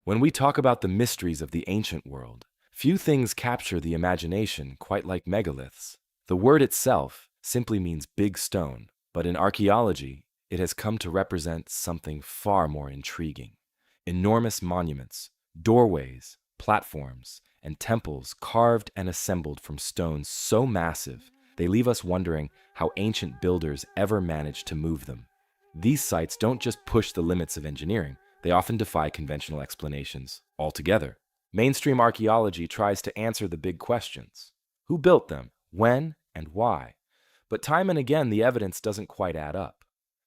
When we talk about the mysteries of the ancient world, few things capture the imagination quite like megaliths. The word itself simply means big stone, but in archaeology, it has come to represent something far more intriguing. Enormous monuments, doorways, platforms, and temples carved and assembled from stones so massive, they leave us wondering how ancient builders ever managed to move them. These sites don't just push the limits of engineering, they often defy conventional explanations altogether. Mainstream archaeology tries to answer the big questions. Who built them? When? And why? But time and again, the evidence doesn't quite add up.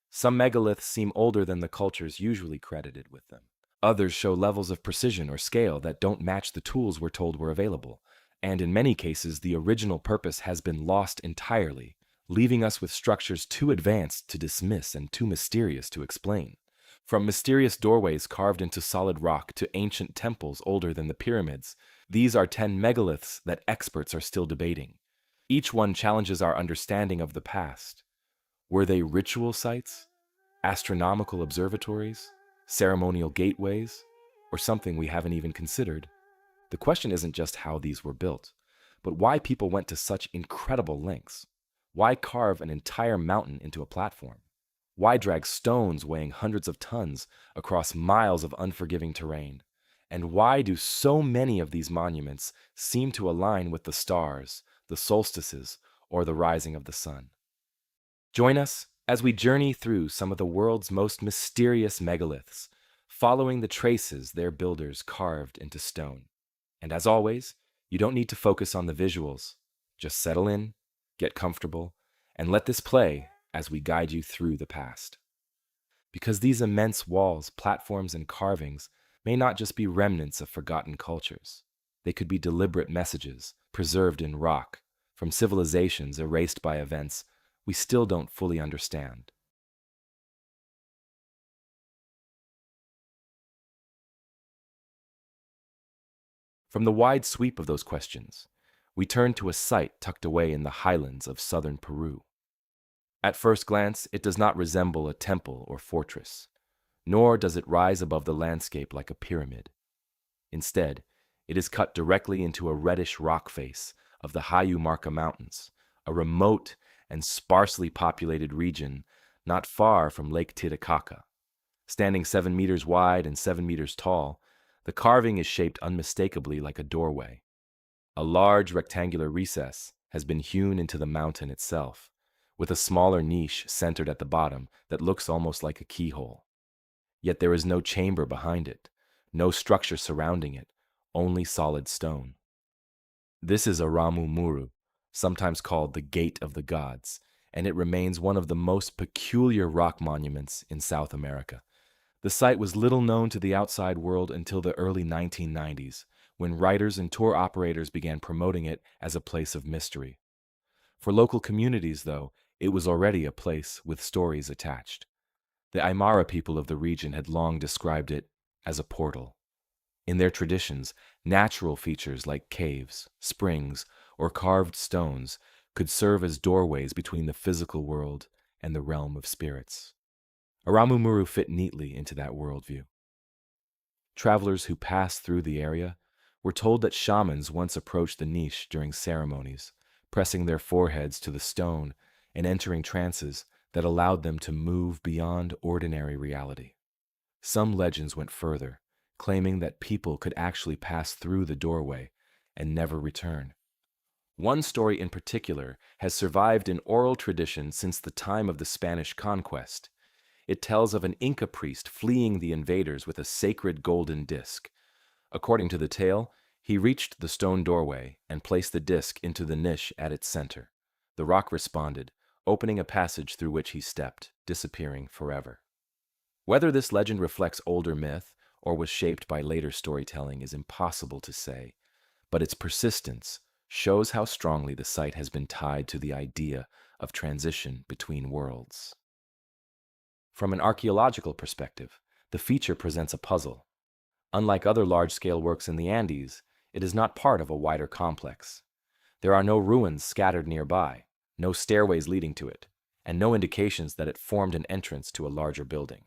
Some megaliths seem older than the cultures usually credited with them. Others show levels of precision or scale that don't match the tools we're told were available. And in many cases, the original purpose has been lost entirely, leaving us with structures too advanced to dismiss and too mysterious to explain. From mysterious doorways carved into solid rock to ancient temples older than the pyramids, these are 10 megaliths that experts are still debating. Each one challenges our understanding of the past. Were they ritual sites, astronomical observatories, ceremonial gateways, or something we haven't even considered? The question isn't just how these were built, but why people went to such incredible lengths. Why carve an entire mountain into a platform? Why drag stones weighing hundreds of tons across miles of unforgiving terrain? And why do so many of these monuments seem to align with the stars, the solstices, or the rising of the sun? Join us as we journey through some of the world's most mysterious megaliths, following the traces their builders carved into stone. And as always, you don't need to focus on the visuals. Just settle in, get comfortable, and let this play as we guide you through the past. Because these immense walls, platforms, and carvings may not just be remnants of forgotten cultures. They could be deliberate messages preserved in rock from civilizations erased by events we still don't fully understand. From the wide sweep of those questions, we turn to a site tucked away in the highlands of southern Peru. At first glance, it does not resemble a temple or fortress, nor does it rise above the landscape like a pyramid. Instead, it is cut directly into a reddish rock face of the Hayumarca Mountains, a remote and sparsely populated region not far from Lake Titicaca. Standing 7 meters wide and 7 meters tall, the carving is shaped unmistakably like a doorway. A large rectangular recess has been hewn into the mountain itself, with a smaller niche centered at the bottom that looks almost like a keyhole. Yet there is no chamber behind it, no structure surrounding it, only solid stone. This is Aramu Muru, sometimes called the Gate of the Gods, and it remains one of the most peculiar rock monuments in South America. The site was little known to the outside world until the early 1990s, when writers and tour operators began promoting it as a place of mystery. For local communities, though, it was already a place with stories attached. The Aymara people of the region had long described it as a portal. In their traditions, natural features like caves, springs, or carved stones could serve as doorways between the physical world and the realm of spirits. Aramumuru fit neatly into that worldview. Travelers who passed through the area were told that shamans once approached the niche during ceremonies, pressing their foreheads to the stone and entering trances that allowed them to move beyond ordinary reality. Some legends went further, claiming that people could actually pass through the doorway and never return. One story in particular has survived in oral tradition since the time of the Spanish conquest. It tells of an Inca priest fleeing the invaders with a sacred golden disc. According to the tale, he reached the stone doorway and placed the disc into the niche at its center. The rock responded, opening a passage through which he stepped, disappearing forever. Whether this legend reflects older myth or was shaped by later storytelling is impossible to say, but its persistence shows how strongly the site has been tied to the idea of transition between worlds. From an archaeological perspective, the feature presents a puzzle. Unlike other large-scale works in the Andes, it is not part of a wider complex. There are no ruins scattered nearby, no stairways leading to it, and no indications that it formed an entrance to a larger building.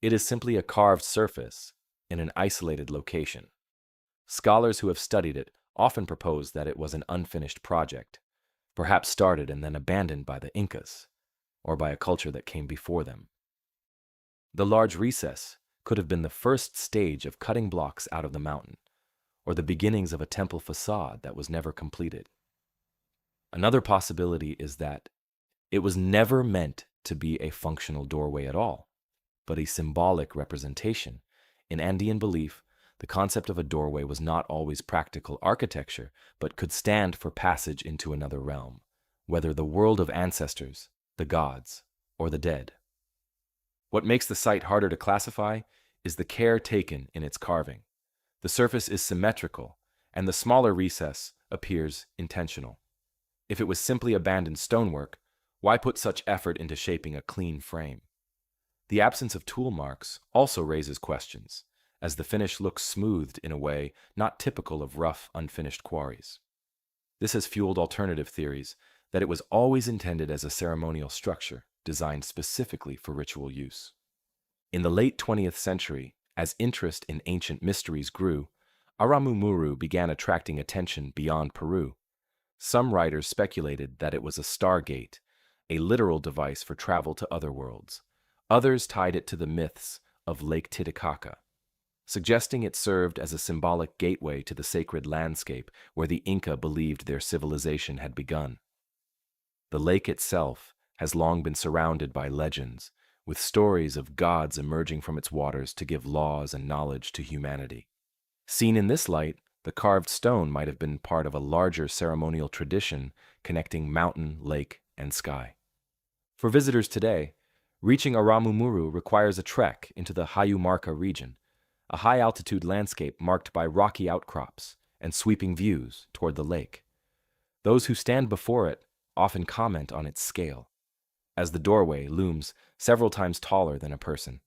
It is simply a carved surface, in an isolated location. Scholars who have studied it often propose that it was an unfinished project, perhaps started and then abandoned by the Incas, or by a culture that came before them. The large recess could have been the first stage of cutting blocks out of the mountain, or the beginnings of a temple facade that was never completed. Another possibility is that it was never meant to be a functional doorway at all, but a symbolic representation. In Andean belief, the concept of a doorway was not always practical architecture, but could stand for passage into another realm, whether the world of ancestors, the gods, or the dead. What makes the site harder to classify is the care taken in its carving. The surface is symmetrical, and the smaller recess appears intentional. If it was simply abandoned stonework, why put such effort into shaping a clean frame? The absence of tool marks also raises questions, as the finish looks smoothed in a way not typical of rough, unfinished quarries. This has fueled alternative theories that it was always intended as a ceremonial structure designed specifically for ritual use. In the late 20th century, as interest in ancient mysteries grew, Aramumuru began attracting attention beyond Peru. Some writers speculated that it was a stargate, a literal device for travel to other worlds. Others tied it to the myths of Lake Titicaca, suggesting it served as a symbolic gateway to the sacred landscape where the Inca believed their civilization had begun. The lake itself has long been surrounded by legends, with stories of gods emerging from its waters to give laws and knowledge to humanity. Seen in this light, the carved stone might have been part of a larger ceremonial tradition connecting mountain, lake, and sky. For visitors today, reaching Aramumuru requires a trek into the Hayumarca region, a high-altitude landscape marked by rocky outcrops and sweeping views toward the lake. Those who stand before it often comment on its scale, as the doorway looms several times taller than a person.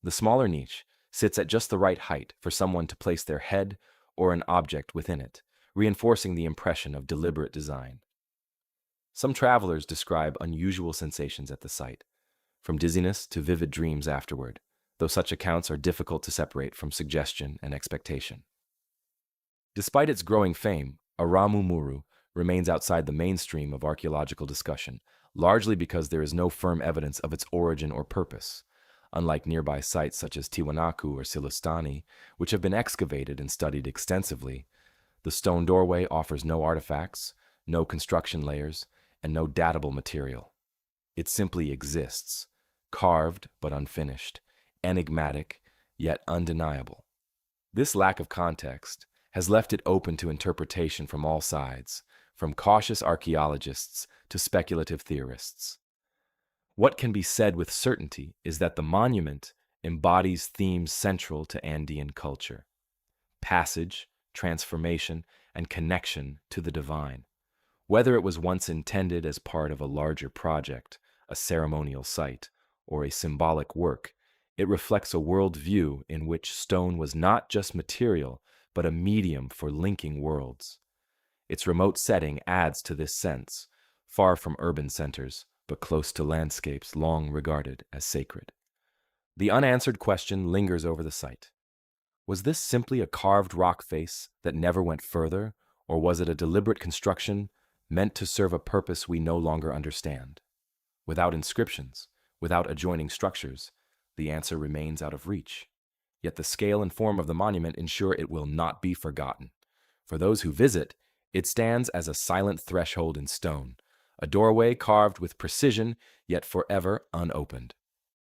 The smaller niche sits at just the right height for someone to place their head or an object within it, reinforcing the impression of deliberate design. Some travelers describe unusual sensations at the site, from dizziness to vivid dreams afterward, though such accounts are difficult to separate from suggestion and expectation. Despite its growing fame, Aramumuru remains outside the mainstream of archaeological discussion, largely because there is no firm evidence of its origin or purpose, unlike nearby sites such as Tiwanaku or Silustani, which have been excavated and studied extensively. The stone doorway offers no artifacts, no construction layers, and no datable material. It simply exists, carved but unfinished, enigmatic yet undeniable. This lack of context has left it open to interpretation from all sides, from cautious archaeologists to speculative theorists. What can be said with certainty is that the monument embodies themes central to Andean culture: passage, transformation, and connection to the divine. Whether it was once intended as part of a larger project, a ceremonial site, or a symbolic work, it reflects a worldview in which stone was not just material, but a medium for linking worlds. Its remote setting adds to this sense, far from urban centers, but close to landscapes long regarded as sacred. The unanswered question lingers over the site. Was this simply a carved rock face that never went further, or was it a deliberate construction meant to serve a purpose we no longer understand? Without inscriptions, without adjoining structures, the answer remains out of reach. Yet the scale and form of the monument ensure it will not be forgotten. For those who visit, it stands as a silent threshold in stone, a doorway carved with precision, yet forever unopened.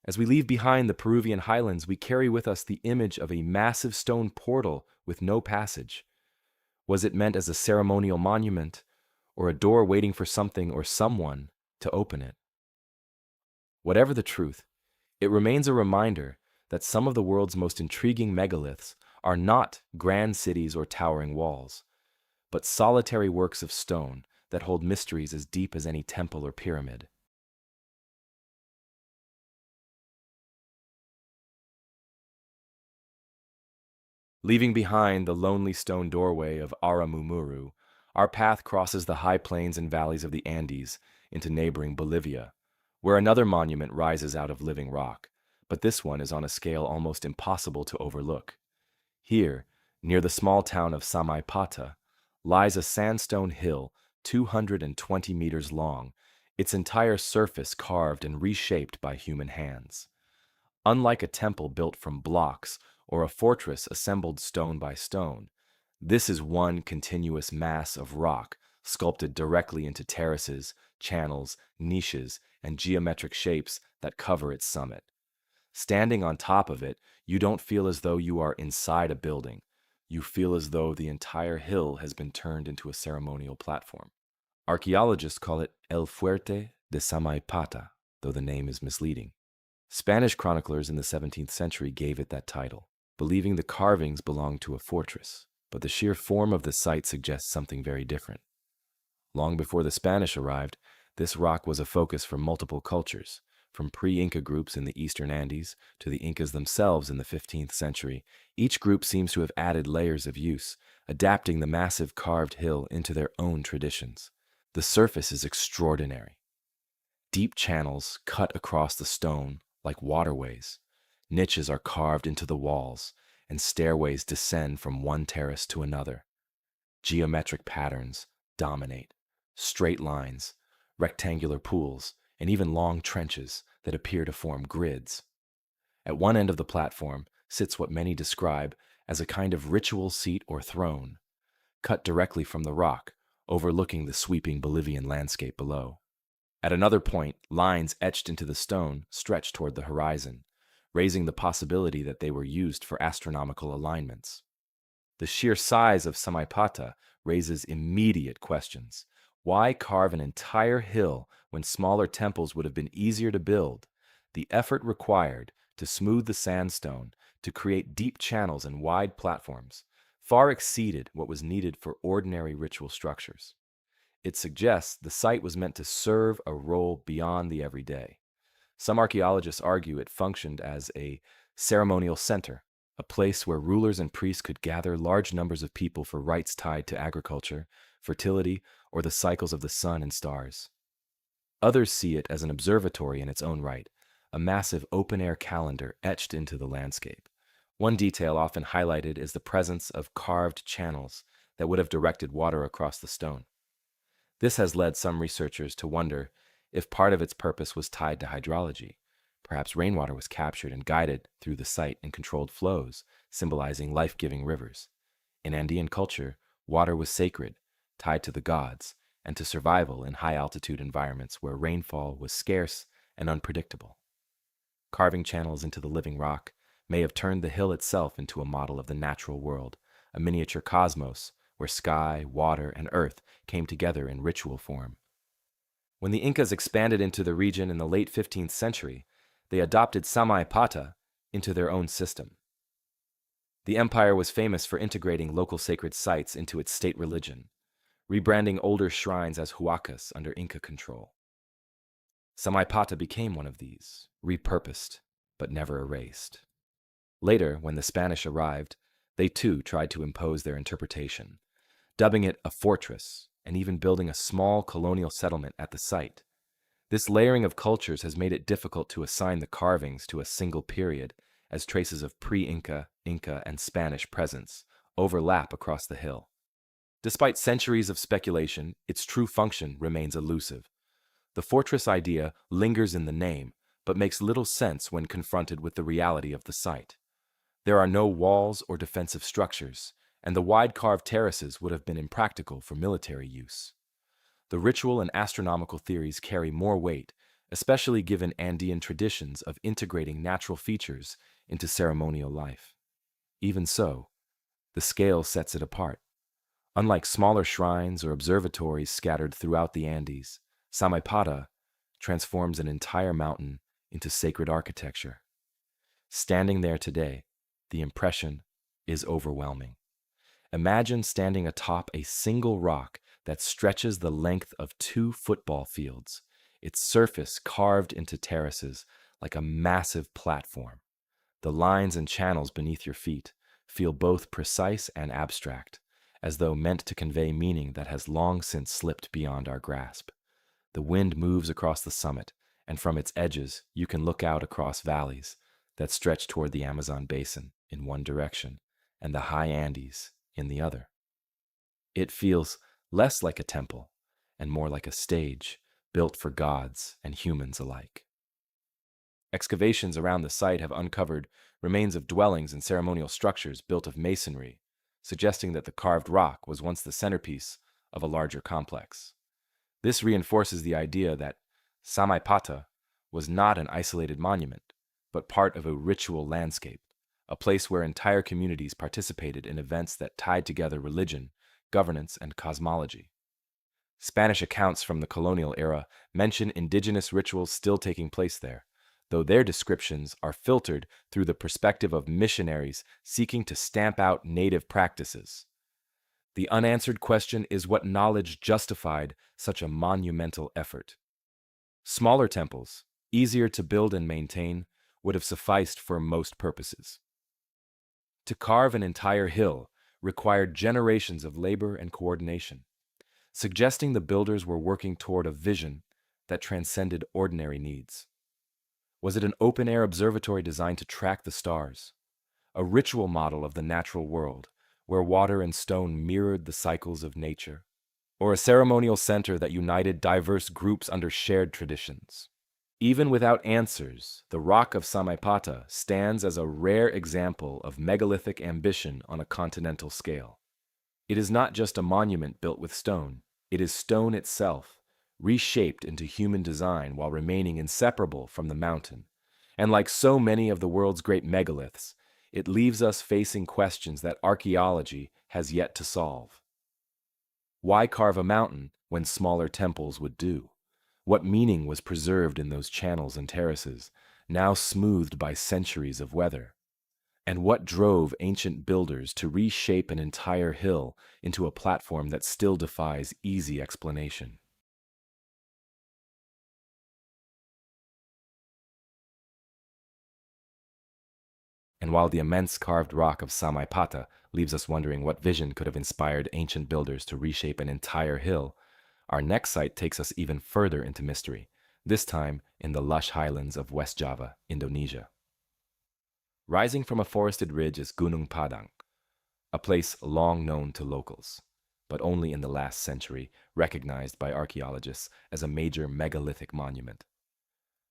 As we leave behind the Peruvian highlands, we carry with us the image of a massive stone portal with no passage. Was it meant as a ceremonial monument, or a door waiting for something or someone to open it? Whatever the truth, it remains a reminder that some of the world's most intriguing megaliths are not grand cities or towering walls, but solitary works of stone that hold mysteries as deep as any temple or pyramid. Leaving behind the lonely stone doorway of Aramumuru, our path crosses the high plains and valleys of the Andes into neighboring Bolivia, where another monument rises out of living rock, but this one is on a scale almost impossible to overlook. Here, near the small town of Samaipata, lies a sandstone hill 220 meters long, its entire surface carved and reshaped by human hands. Unlike a temple built from blocks or a fortress assembled stone by stone, this is one continuous mass of rock sculpted directly into terraces, channels, niches, and geometric shapes that cover its summit. Standing on top of it, you don't feel as though you are inside a building. You feel as though the entire hill has been turned into a ceremonial platform. Archaeologists call it El Fuerte de Samaipata, though the name is misleading. Spanish chroniclers in the 17th century gave it that title, believing the carvings belonged to a fortress, but the sheer form of the site suggests something very different. Long before the Spanish arrived, this rock was a focus for multiple cultures, from pre-Inca groups in the eastern Andes to the Incas themselves in the 15th century. Each group seems to have added layers of use, adapting the massive carved hill into their own traditions. The surface is extraordinary. Deep channels cut across the stone like waterways. Niches are carved into the walls, and stairways descend from one terrace to another. Geometric patterns dominate. Straight lines, rectangular pools, and even long trenches that appear to form grids. At one end of the platform sits what many describe as a kind of ritual seat or throne, cut directly from the rock, overlooking the sweeping Bolivian landscape below. At another point, lines etched into the stone stretch toward the horizon, raising the possibility that they were used for astronomical alignments. The sheer size of Samaipata raises immediate questions. Why carve an entire hill when smaller temples would have been easier to build? The effort required to smooth the sandstone, to create deep channels and wide platforms, far exceeded what was needed for ordinary ritual structures. It suggests the site was meant to serve a role beyond the everyday. Some archaeologists argue it functioned as a ceremonial center, a place where rulers and priests could gather large numbers of people for rites tied to agriculture, fertility, or the cycles of the sun and stars. Others see it as an observatory in its own right, a massive open-air calendar etched into the landscape. One detail often highlighted is the presence of carved channels that would have directed water across the stone. This has led some researchers to wonder if part of its purpose was tied to hydrology. Perhaps rainwater was captured and guided through the site in controlled flows, symbolizing life-giving rivers. In Andean culture, water was sacred, tied to the gods, and to survival in high-altitude environments where rainfall was scarce and unpredictable. Carving channels into the living rock may have turned the hill itself into a model of the natural world, a miniature cosmos where sky, water, and earth came together in ritual form. When the Incas expanded into the region in the late 15th century, they adopted Samaipata into their own system. The empire was famous for integrating local sacred sites into its state religion, rebranding older shrines as huacas under Inca control. Samaipata became one of these, repurposed, but never erased. Later, when the Spanish arrived, they too tried to impose their interpretation, dubbing it a fortress and even building a small colonial settlement at the site. This layering of cultures has made it difficult to assign the carvings to a single period, as traces of pre-Inca, Inca, and Spanish presence overlap across the hill. Despite centuries of speculation, its true function remains elusive. The fortress idea lingers in the name, but makes little sense when confronted with the reality of the site. There are no walls or defensive structures, and the wide carved terraces would have been impractical for military use. The ritual and astronomical theories carry more weight, especially given Andean traditions of integrating natural features into ceremonial life. Even so, the scale sets it apart. Unlike smaller shrines or observatories scattered throughout the Andes, Samaipata transforms an entire mountain into sacred architecture. Standing there today, the impression is overwhelming. Imagine standing atop a single rock that stretches the length of 2 football fields, its surface carved into terraces like a massive platform. The lines and channels beneath your feet feel both precise and abstract, as though meant to convey meaning that has long since slipped beyond our grasp. The wind moves across the summit, and from its edges you can look out across valleys, that stretch toward the Amazon basin in one direction and the high Andes in the other. It feels less like a temple and more like a stage built for gods and humans alike. Excavations around the site have uncovered remains of dwellings and ceremonial structures built of masonry, suggesting that the carved rock was once the centerpiece of a larger complex. This reinforces the idea that Samaipata was not an isolated monument, but part of a ritual landscape, a place where entire communities participated in events that tied together religion, governance, and cosmology. Spanish accounts from the colonial era mention indigenous rituals still taking place there, though their descriptions are filtered through the perspective of missionaries seeking to stamp out native practices. The unanswered question is what knowledge justified such a monumental effort. Smaller temples, easier to build and maintain, would have sufficed for most purposes. To carve an entire hill required generations of labor and coordination, suggesting the builders were working toward a vision that transcended ordinary needs. Was it an open-air observatory designed to track the stars, a ritual model of the natural world, where water and stone mirrored the cycles of nature, or a ceremonial center that united diverse groups under shared traditions? Even without answers, the Rock of Samaipata stands as a rare example of megalithic ambition on a continental scale. It is not just a monument built with stone, it is stone itself, reshaped into human design while remaining inseparable from the mountain. And like so many of the world's great megaliths, it leaves us facing questions that archaeology has yet to solve. Why carve a mountain when smaller temples would do? What meaning was preserved in those channels and terraces, now smoothed by centuries of weather? And what drove ancient builders to reshape an entire hill into a platform that still defies easy explanation? And while the immense carved rock of Samaipata leaves us wondering what vision could have inspired ancient builders to reshape an entire hill, our next site takes us even further into mystery, this time in the lush highlands of West Java, Indonesia. Rising from a forested ridge is Gunung Padang, a place long known to locals, but only in the last century recognized by archaeologists as a major megalithic monument.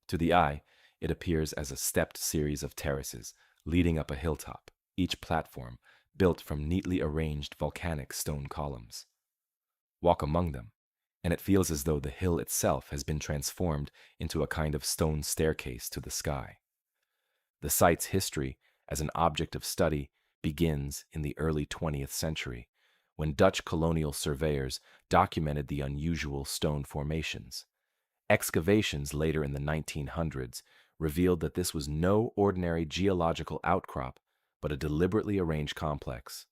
To the eye, it appears as a stepped series of terraces leading up a hilltop, each platform built from neatly arranged volcanic stone columns. Walk among them, and it feels as though the hill itself has been transformed into a kind of stone staircase to the sky. The site's history as an object of study begins in the early 20th century, when Dutch colonial surveyors documented the unusual stone formations. Excavations later in the 1900s revealed that this was no ordinary geological outcrop, but a deliberately arranged complex.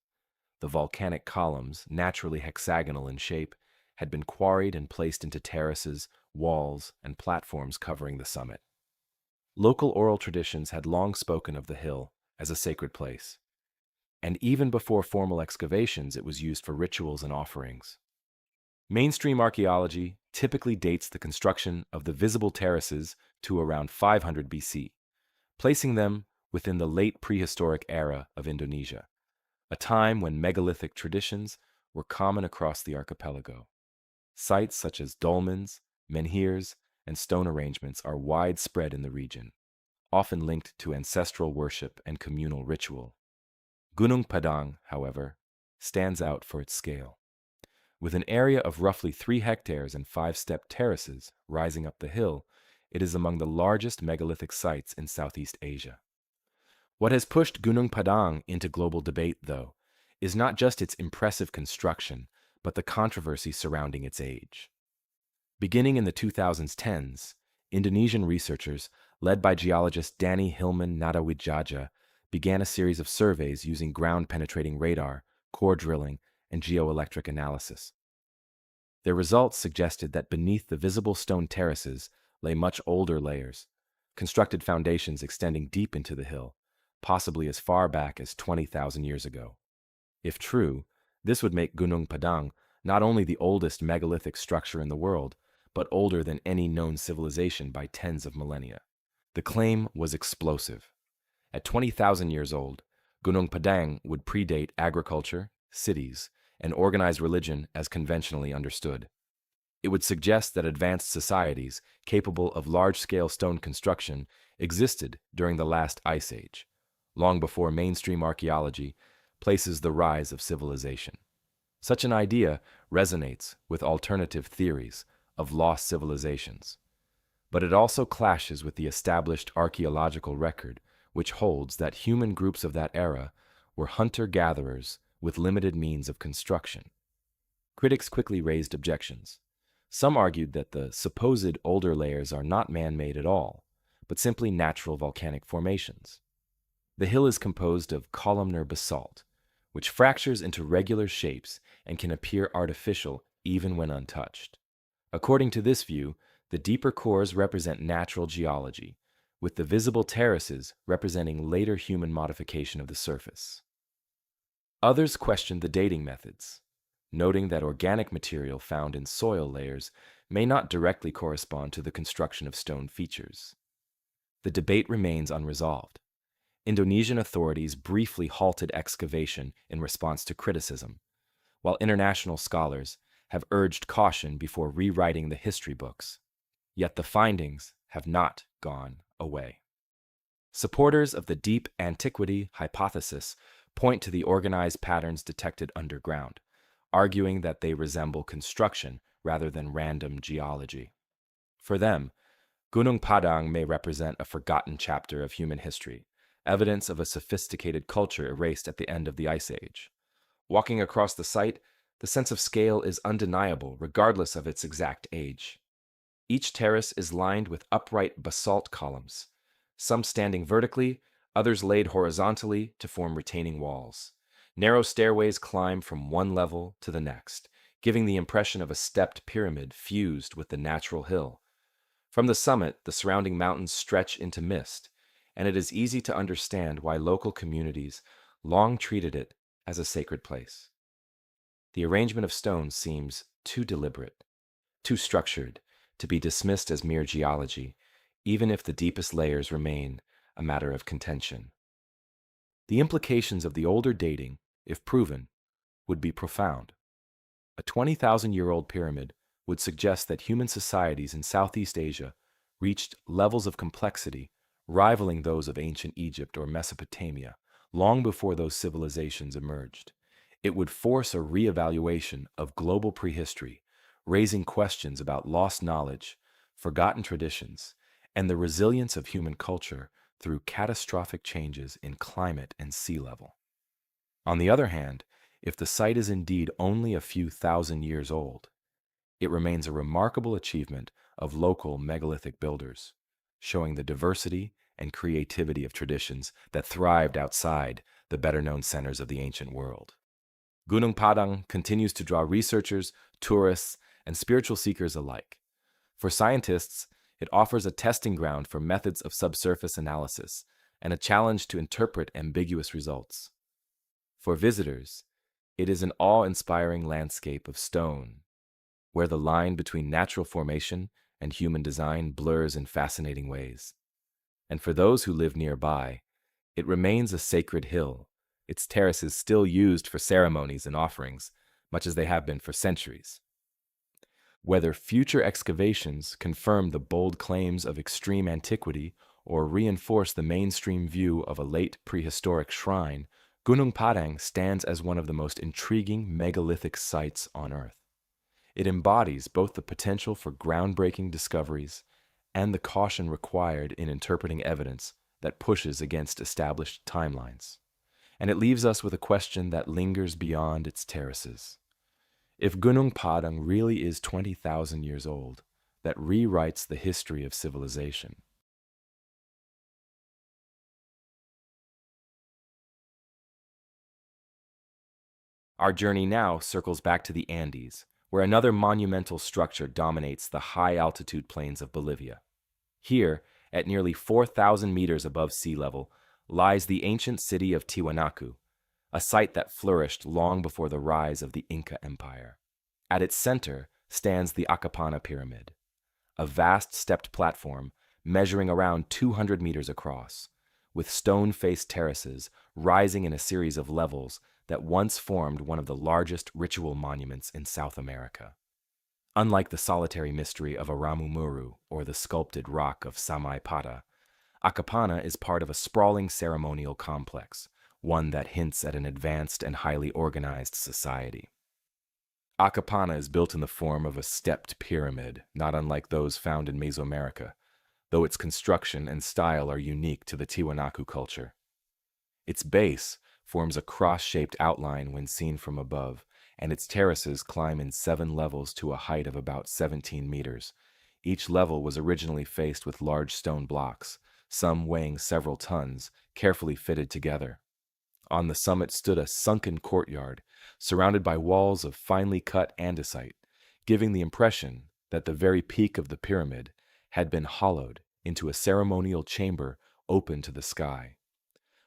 The volcanic columns, naturally hexagonal in shape, had been quarried and placed into terraces, walls, and platforms covering the summit. Local oral traditions had long spoken of the hill as a sacred place, and even before formal excavations it was used for rituals and offerings. Mainstream archaeology typically dates the construction of the visible terraces to around 500 BC, placing them within the late prehistoric era of Indonesia, a time when megalithic traditions were common across the archipelago. Sites such as dolmens, menhirs, and stone arrangements are widespread in the region, often linked to ancestral worship and communal ritual. Gunung Padang, however, stands out for its scale. With an area of roughly 3 hectares and 5-step terraces rising up the hill, it is among the largest megalithic sites in Southeast Asia. What has pushed Gunung Padang into global debate, though, is not just its impressive construction, but the controversy surrounding its age. Beginning in the 2010s, Indonesian researchers, led by geologist Danny Hillman Nadawijaja, began a series of surveys using ground-penetrating radar, core drilling, and geoelectric analysis. Their results suggested that beneath the visible stone terraces lay much older layers, constructed foundations extending deep into the hill, possibly as far back as 20,000 years ago. If true, this would make Gunung Padang not only the oldest megalithic structure in the world, but older than any known civilization by tens of millennia. The claim was explosive. At 20,000 years old, Gunung Padang would predate agriculture, cities, and organized religion as conventionally understood. It would suggest that advanced societies capable of large-scale stone construction existed during the last ice age, long before mainstream archaeology places the rise of civilization. Such an idea resonates with alternative theories of lost civilizations, but it also clashes with the established archaeological record, which holds that human groups of that era were hunter-gatherers with limited means of construction. Critics quickly raised objections. Some argued that the supposed older layers are not man-made at all, but simply natural volcanic formations. The hill is composed of columnar basalt, which fractures into regular shapes and can appear artificial even when untouched. According to this view, the deeper cores represent natural geology, with the visible terraces representing later human modification of the surface. Others questioned the dating methods, noting that organic material found in soil layers may not directly correspond to the construction of stone features. The debate remains unresolved. Indonesian authorities briefly halted excavation in response to criticism, while international scholars have urged caution before rewriting the history books. Yet the findings have not gone away. Supporters of the deep antiquity hypothesis point to the organized patterns detected underground, arguing that they resemble construction rather than random geology. For them, Gunung Padang may represent a forgotten chapter of human history, evidence of a sophisticated culture erased at the end of the Ice Age. Walking across the site, the sense of scale is undeniable regardless of its exact age. Each terrace is lined with upright basalt columns, some standing vertically, others laid horizontally to form retaining walls. Narrow stairways climb from one level to the next, giving the impression of a stepped pyramid fused with the natural hill. From the summit, the surrounding mountains stretch into mist, and it is easy to understand why local communities long treated it as a sacred place. The arrangement of stones seems too deliberate, too structured, to be dismissed as mere geology, even if the deepest layers remain a matter of contention. The implications of the older dating, if proven, would be profound. A 20,000-year-old pyramid would suggest that human societies in Southeast Asia reached levels of complexity rivaling those of ancient Egypt or Mesopotamia long before those civilizations emerged. It would force a reevaluation of global prehistory, raising questions about lost knowledge, forgotten traditions, and the resilience of human culture through catastrophic changes in climate and sea level. On the other hand, if the site is indeed only a few thousand years old, it remains a remarkable achievement of local megalithic builders, showing the diversity and creativity of traditions that thrived outside the better-known centers of the ancient world. Gunung Padang continues to draw researchers, tourists, and spiritual seekers alike. For scientists, it offers a testing ground for methods of subsurface analysis and a challenge to interpret ambiguous results. For visitors, it is an awe-inspiring landscape of stone, where the line between natural formation and human design blurs in fascinating ways. And for those who live nearby, it remains a sacred hill, its terraces still used for ceremonies and offerings, much as they have been for centuries. Whether future excavations confirm the bold claims of extreme antiquity or reinforce the mainstream view of a late prehistoric shrine, Gunung Padang stands as one of the most intriguing megalithic sites on Earth. It embodies both the potential for groundbreaking discoveries and the caution required in interpreting evidence that pushes against established timelines. And it leaves us with a question that lingers beyond its terraces. If Gunung Padang really is 20,000 years old, that rewrites the history of civilization. Our journey now circles back to the Andes, where another monumental structure dominates the high-altitude plains of Bolivia. Here, at nearly 4,000 meters above sea level, lies the ancient city of Tiwanaku, a site that flourished long before the rise of the Inca Empire. At its center stands the Acapana Pyramid, a vast stepped platform measuring around 200 meters across, with stone-faced terraces rising in a series of levels that once formed one of the largest ritual monuments in South America. Unlike the solitary mystery of Aramumuru or the sculpted rock of Samaipata, Akapana is part of a sprawling ceremonial complex, one that hints at an advanced and highly organized society. Akapana is built in the form of a stepped pyramid, not unlike those found in Mesoamerica, though its construction and style are unique to the Tiwanaku culture. Its base forms a cross-shaped outline when seen from above, and its terraces climb in 7 levels to a height of about 17 meters. Each level was originally faced with large stone blocks, some weighing several tons, carefully fitted together. On the summit stood a sunken courtyard, surrounded by walls of finely cut andesite, giving the impression that the very peak of the pyramid had been hollowed into a ceremonial chamber open to the sky.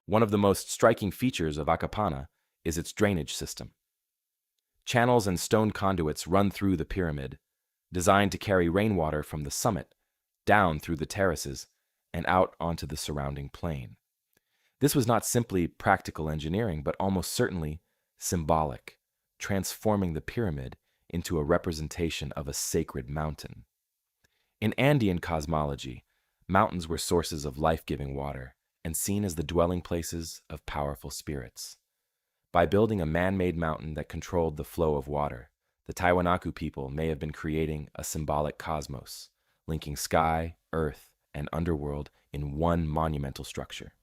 One of the most striking features of Akapana is its drainage system. Channels and stone conduits run through the pyramid, designed to carry rainwater from the summit down through the terraces and out onto the surrounding plain. This was not simply practical engineering, but almost certainly symbolic, transforming the pyramid into a representation of a sacred mountain. In Andean cosmology, mountains were sources of life-giving water and seen as the dwelling places of powerful spirits. By building a man-made mountain that controlled the flow of water, the Tiwanaku people may have been creating a symbolic cosmos, linking sky, earth, and underworld in one monumental structure.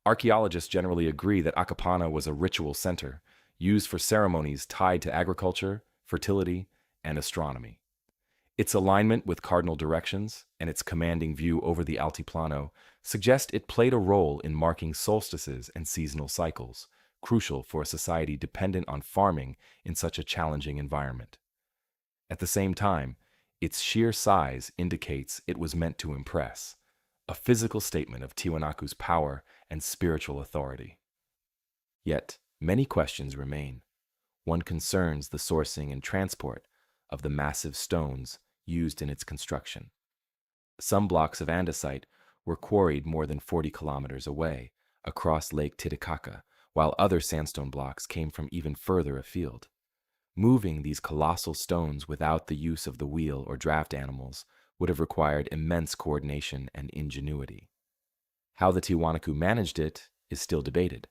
Archaeologists generally agree that Akapana was a ritual center, used for ceremonies tied to agriculture, fertility, and astronomy. Its alignment with cardinal directions and its commanding view over the Altiplano suggest it played a role in marking solstices and seasonal cycles, crucial for a society dependent on farming in such a challenging environment. At the same time, its sheer size indicates it was meant to impress, a physical statement of Tiwanaku's power and spiritual authority. Yet, many questions remain. One concerns the sourcing and transport of the massive stones used in its construction. Some blocks of andesite were quarried more than 40 kilometers away, across Lake Titicaca, while other sandstone blocks came from even further afield. Moving these colossal stones without the use of the wheel or draft animals would have required immense coordination and ingenuity. How the Tiwanaku managed it is still debated.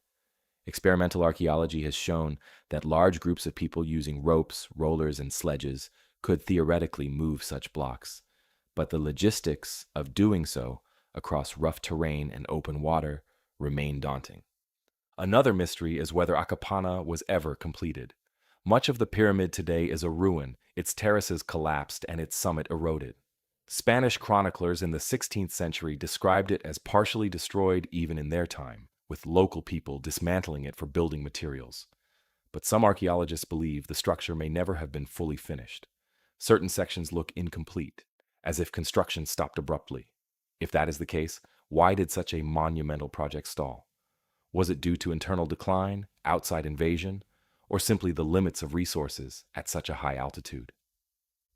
Experimental archaeology has shown that large groups of people using ropes, rollers, and sledges could theoretically move such blocks, but the logistics of doing so across rough terrain and open water remain daunting. Another mystery is whether Akapana was ever completed. Much of the pyramid today is a ruin, its terraces collapsed and its summit eroded. Spanish chroniclers in the 16th century described it as partially destroyed even in their time, with local people dismantling it for building materials. But some archaeologists believe the structure may never have been fully finished. Certain sections look incomplete, as if construction stopped abruptly. If that is the case, why did such a monumental project stall? Was it due to internal decline, outside invasion, or simply the limits of resources at such a high altitude?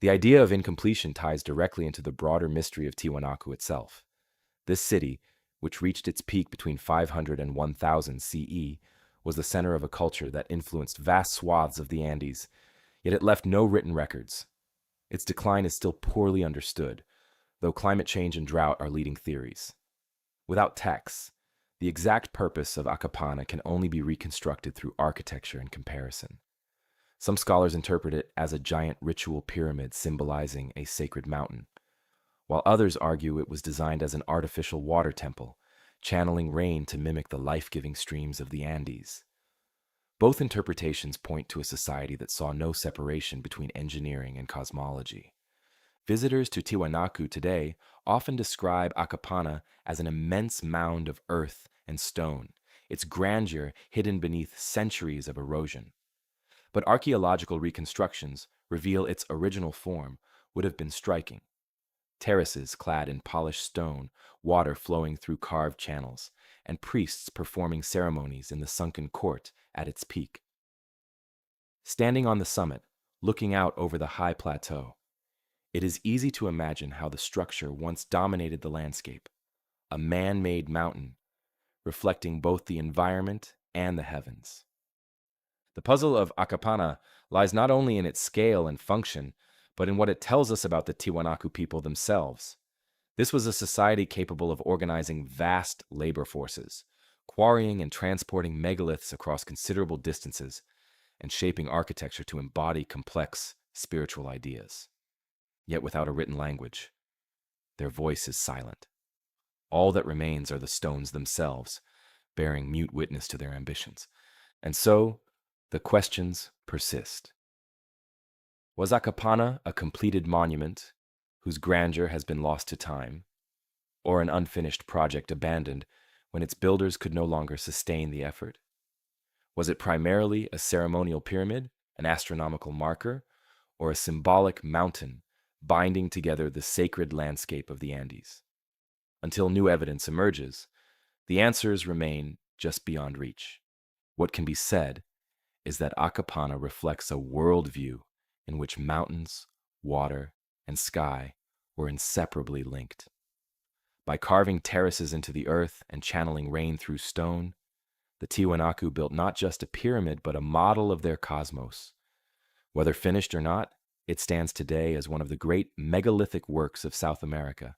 The idea of incompletion ties directly into the broader mystery of Tiwanaku itself. This city, which reached its peak between 500 and 1000 CE, was the center of a culture that influenced vast swaths of the Andes, yet it left no written records. Its decline is still poorly understood, though climate change and drought are leading theories. Without texts, the exact purpose of Akapana can only be reconstructed through architecture and comparison. Some scholars interpret it as a giant ritual pyramid symbolizing a sacred mountain, while others argue it was designed as an artificial water temple, channeling rain to mimic the life-giving streams of the Andes. Both interpretations point to a society that saw no separation between engineering and cosmology. Visitors to Tiwanaku today often describe Akapana as an immense mound of earth and stone, its grandeur hidden beneath centuries of erosion. But archaeological reconstructions reveal its original form would have been striking. Terraces clad in polished stone, water flowing through carved channels, and priests performing ceremonies in the sunken court at its peak. Standing on the summit, looking out over the high plateau, it is easy to imagine how the structure once dominated the landscape, a man-made mountain, reflecting both the environment and the heavens. The puzzle of Acapana lies not only in its scale and function, but in what it tells us about the Tiwanaku people themselves. This was a society capable of organizing vast labor forces, quarrying and transporting megaliths across considerable distances, and shaping architecture to embody complex spiritual ideas. Yet without a written language, their voice is silent. All that remains are the stones themselves, bearing mute witness to their ambitions. And so, the questions persist. Was Acapana a completed monument whose grandeur has been lost to time, or an unfinished project abandoned when its builders could no longer sustain the effort? Was it primarily a ceremonial pyramid, an astronomical marker, or a symbolic mountain binding together the sacred landscape of the Andes? Until new evidence emerges, the answers remain just beyond reach. What can be said is that Acapana reflects a worldview in which mountains, water, and sky were inseparably linked. By carving terraces into the earth and channeling rain through stone, the Tiwanaku built not just a pyramid but a model of their cosmos. Whether finished or not, it stands today as one of the great megalithic works of South America,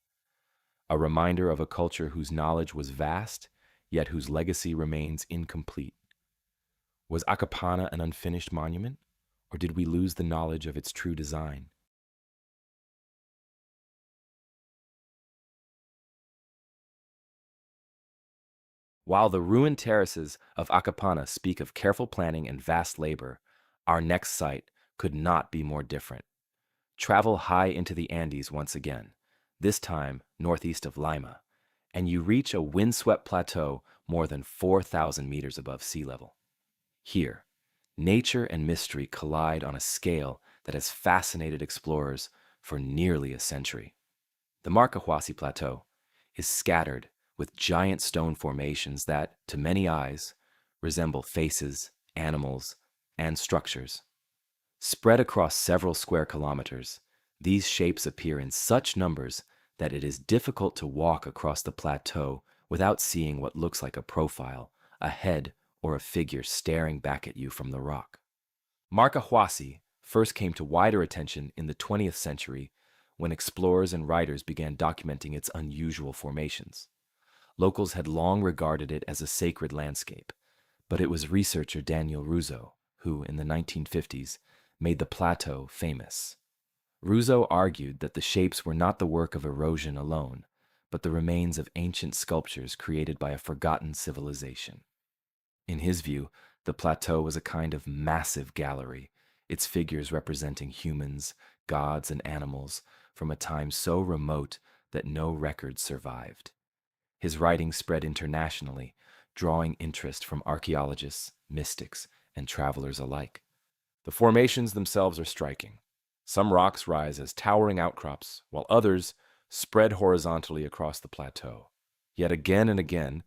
a reminder of a culture whose knowledge was vast, yet whose legacy remains incomplete. Was Acapana an unfinished monument, or did we lose the knowledge of its true design? While the ruined terraces of Acapana speak of careful planning and vast labor, our next site could not be more different. Travel high into the Andes once again, this time northeast of Lima, and you reach a windswept plateau more than 4,000 meters above sea level. Here, nature and mystery collide on a scale that has fascinated explorers for nearly a century. The Marcahuasi Plateau is scattered with giant stone formations that, to many eyes, resemble faces, animals, and structures. Spread across several square kilometers, these shapes appear in such numbers that it is difficult to walk across the plateau without seeing what looks like a profile, a head, or a figure staring back at you from the rock. Marcahuasi first came to wider attention in the 20th century when explorers and writers began documenting its unusual formations. Locals had long regarded it as a sacred landscape, but it was researcher Daniel Russo who, in the 1950s, made the plateau famous. Russo argued that the shapes were not the work of erosion alone, but the remains of ancient sculptures created by a forgotten civilization. In his view, the plateau was a kind of massive gallery, its figures representing humans, gods, and animals from a time so remote that no records survived. His writings spread internationally, drawing interest from archaeologists, mystics, and travelers alike. The formations themselves are striking. Some rocks rise as towering outcrops, while others spread horizontally across the plateau. Yet again and again,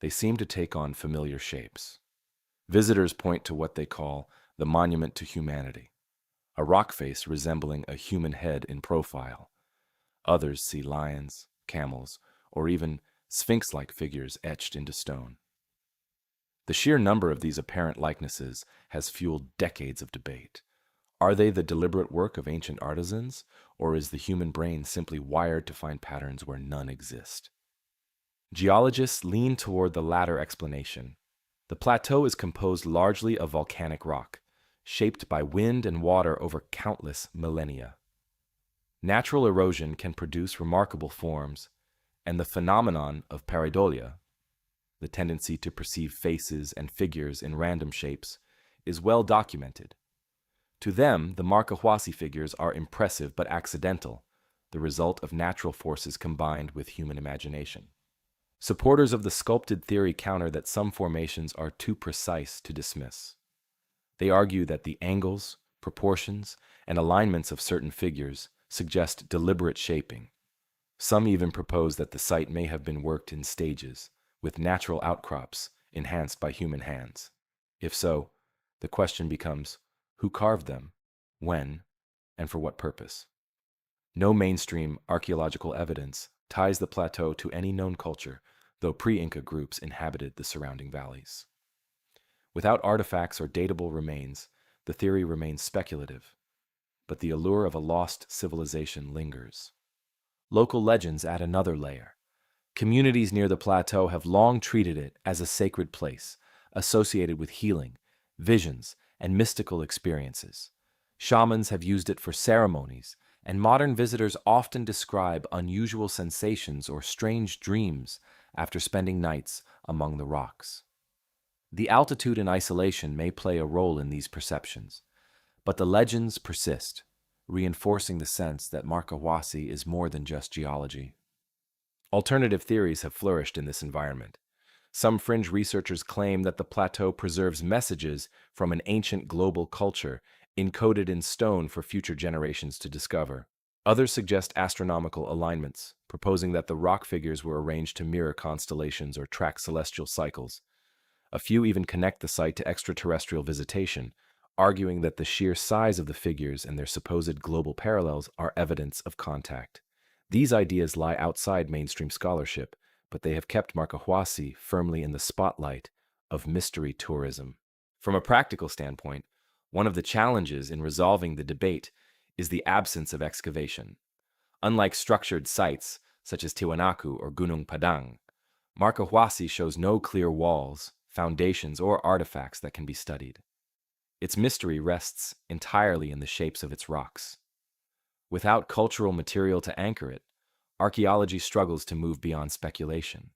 they seem to take on familiar shapes. Visitors point to what they call the monument to humanity, a rock face resembling a human head in profile. Others see lions, camels, or even sphinx-like figures etched into stone. The sheer number of these apparent likenesses has fueled decades of debate. Are they the deliberate work of ancient artisans, or is the human brain simply wired to find patterns where none exist? Geologists lean toward the latter explanation. The plateau is composed largely of volcanic rock, shaped by wind and water over countless millennia. Natural erosion can produce remarkable forms, and the phenomenon of pareidolia, the tendency to perceive faces and figures in random shapes, is well documented. To them, the Marcahuasi figures are impressive but accidental, the result of natural forces combined with human imagination. Supporters of the sculpted theory counter that some formations are too precise to dismiss. They argue that the angles, proportions, and alignments of certain figures suggest deliberate shaping. Some even propose that the site may have been worked in stages, with natural outcrops enhanced by human hands. If so, the question becomes, who carved them, when, and for what purpose? No mainstream archaeological evidence ties the plateau to any known culture, though pre-Inca groups inhabited the surrounding valleys. Without artifacts or datable remains, the theory remains speculative, but the allure of a lost civilization lingers. Local legends add another layer. Communities near the plateau have long treated it as a sacred place, associated with healing, visions, and mystical experiences. Shamans have used it for ceremonies, and modern visitors often describe unusual sensations or strange dreams after spending nights among the rocks. The altitude and isolation may play a role in these perceptions, but the legends persist, reinforcing the sense that Marcahuasi is more than just geology. Alternative theories have flourished in this environment. Some fringe researchers claim that the plateau preserves messages from an ancient global culture encoded in stone for future generations to discover. Others suggest astronomical alignments, proposing that the rock figures were arranged to mirror constellations or track celestial cycles. A few even connect the site to extraterrestrial visitation, arguing that the sheer size of the figures and their supposed global parallels are evidence of contact. These ideas lie outside mainstream scholarship, but they have kept Marcahuasi firmly in the spotlight of mystery tourism. From a practical standpoint, one of the challenges in resolving the debate is the absence of excavation. Unlike structured sites, such as Tiwanaku or Gunung Padang, Marcahuasi shows no clear walls, foundations, or artifacts that can be studied. Its mystery rests entirely in the shapes of its rocks. Without cultural material to anchor it, archaeology struggles to move beyond speculation.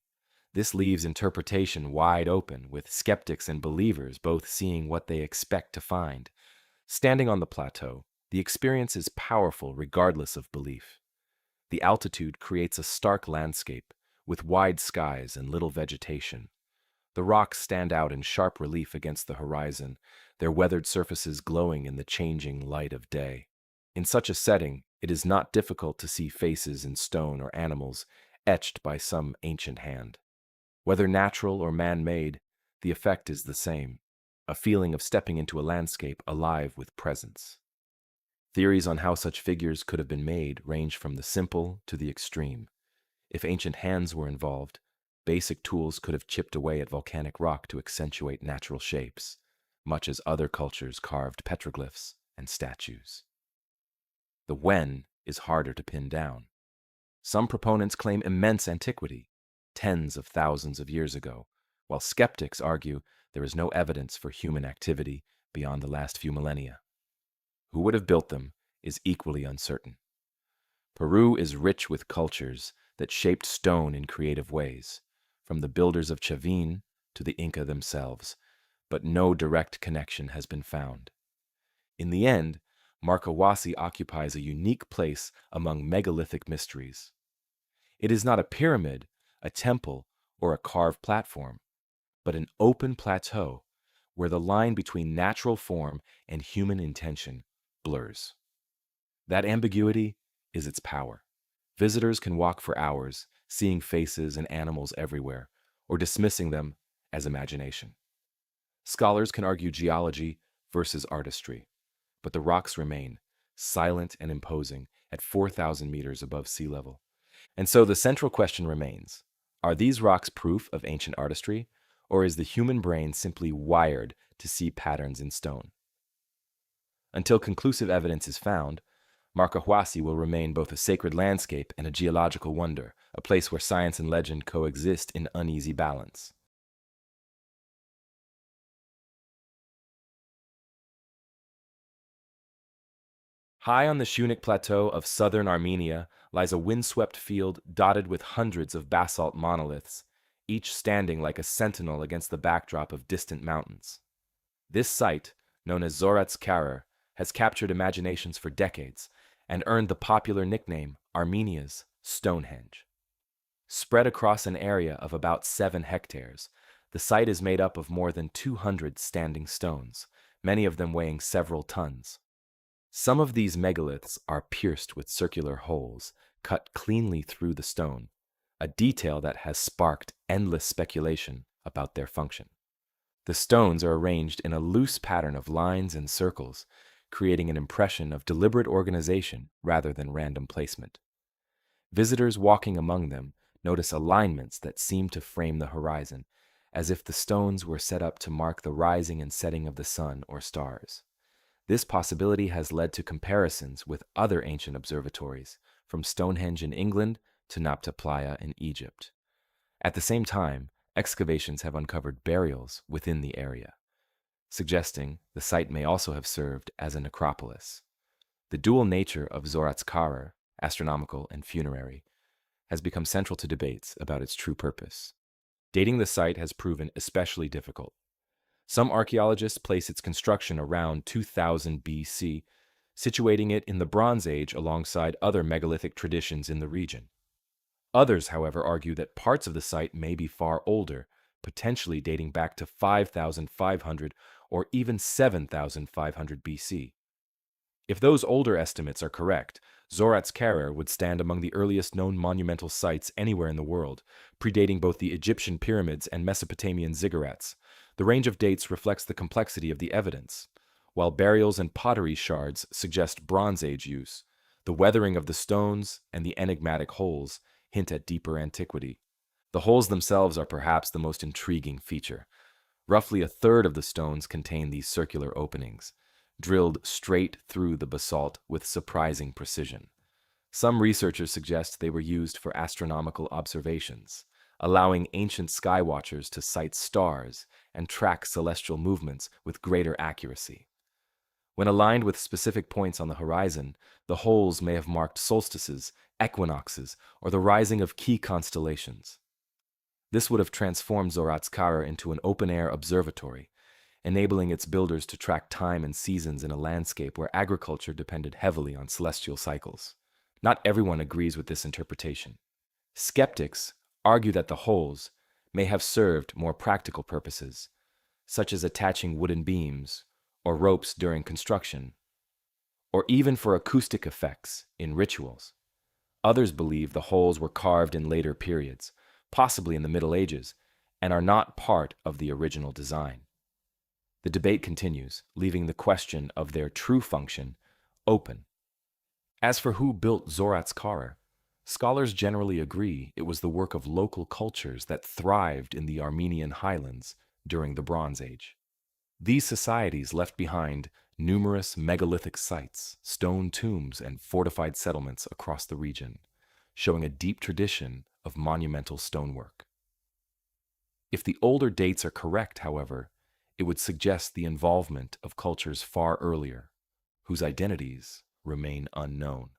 This leaves interpretation wide open, with skeptics and believers both seeing what they expect to find. Standing on the plateau, the experience is powerful regardless of belief. The altitude creates a stark landscape, with wide skies and little vegetation. The rocks stand out in sharp relief against the horizon, their weathered surfaces glowing in the changing light of day. In such a setting, it is not difficult to see faces in stone or animals etched by some ancient hand. Whether natural or man-made, the effect is the same, a feeling of stepping into a landscape alive with presence. Theories on how such figures could have been made range from the simple to the extreme. If ancient hands were involved, basic tools could have chipped away at volcanic rock to accentuate natural shapes, much as other cultures carved petroglyphs and statues. The when is harder to pin down. Some proponents claim immense antiquity, tens of thousands of years ago, while skeptics argue there is no evidence for human activity beyond the last few millennia. Who would have built them is equally uncertain. Peru is rich with cultures that shaped stone in creative ways, from the builders of Chavin to the Inca themselves, but no direct connection has been found. In the end, Marcahuasi occupies a unique place among megalithic mysteries. It is not a pyramid, a temple, or a carved platform, but an open plateau where the line between natural form and human intention blurs. That ambiguity is its power. Visitors can walk for hours, seeing faces and animals everywhere, or dismissing them as imagination. Scholars can argue geology versus artistry, but the rocks remain silent and imposing at 4,000 meters above sea level. And so the central question remains, are these rocks proof of ancient artistry, or is the human brain simply wired to see patterns in stone? Until conclusive evidence is found, Marcahuasi will remain both a sacred landscape and a geological wonder, a place where science and legend coexist in uneasy balance. High on the Shunik Plateau of southern Armenia lies a windswept field dotted with hundreds of basalt monoliths, each standing like a sentinel against the backdrop of distant mountains. This site, known as Zorat's Karar, has captured imaginations for decades and earned the popular nickname Armenia's Stonehenge. Spread across an area of about 7 hectares, the site is made up of more than 200 standing stones, many of them weighing several tons. Some of these megaliths are pierced with circular holes, cut cleanly through the stone, a detail that has sparked endless speculation about their function. The stones are arranged in a loose pattern of lines and circles, creating an impression of deliberate organization rather than random placement. Visitors walking among them notice alignments that seem to frame the horizon, as if the stones were set up to mark the rising and setting of the sun or stars. This possibility has led to comparisons with other ancient observatories, from Stonehenge in England to Nabta Playa in Egypt. At the same time, excavations have uncovered burials within the area, suggesting the site may also have served as a necropolis. The dual nature of Zoratzkarer, astronomical and funerary, has become central to debates about its true purpose. Dating the site has proven especially difficult. Some archaeologists place its construction around 2000 BC, situating it in the Bronze Age alongside other megalithic traditions in the region. Others, however, argue that parts of the site may be far older, potentially dating back to 5500 or even 7500 BC. If those older estimates are correct, Zoratzkarer would stand among the earliest known monumental sites anywhere in the world, predating both the Egyptian pyramids and Mesopotamian ziggurats. The range of dates reflects the complexity of the evidence. While burials and pottery shards suggest Bronze Age use, the weathering of the stones and the enigmatic holes hint at deeper antiquity. The holes themselves are perhaps the most intriguing feature. Roughly a third of the stones contain these circular openings, drilled straight through the basalt with surprising precision. Some researchers suggest they were used for astronomical observations, allowing ancient skywatchers to sight stars and track celestial movements with greater accuracy. When aligned with specific points on the horizon, the holes may have marked solstices, equinoxes, or the rising of key constellations. This would have transformed Zoratzkarer into an open-air observatory, enabling its builders to track time and seasons in a landscape where agriculture depended heavily on celestial cycles. Not everyone agrees with this interpretation. Skeptics argue that the holes may have served more practical purposes, such as attaching wooden beams or ropes during construction, or even for acoustic effects in rituals. Others believe the holes were carved in later periods, possibly in the Middle Ages, and are not part of the original design. The debate continues, leaving the question of their true function open. As for who built Zoratzkarer, scholars generally agree it was the work of local cultures that thrived in the Armenian highlands during the Bronze Age. These societies left behind numerous megalithic sites, stone tombs, and fortified settlements across the region, showing a deep tradition of monumental stonework. If the older dates are correct, however, it would suggest the involvement of cultures far earlier, whose identities remain unknown.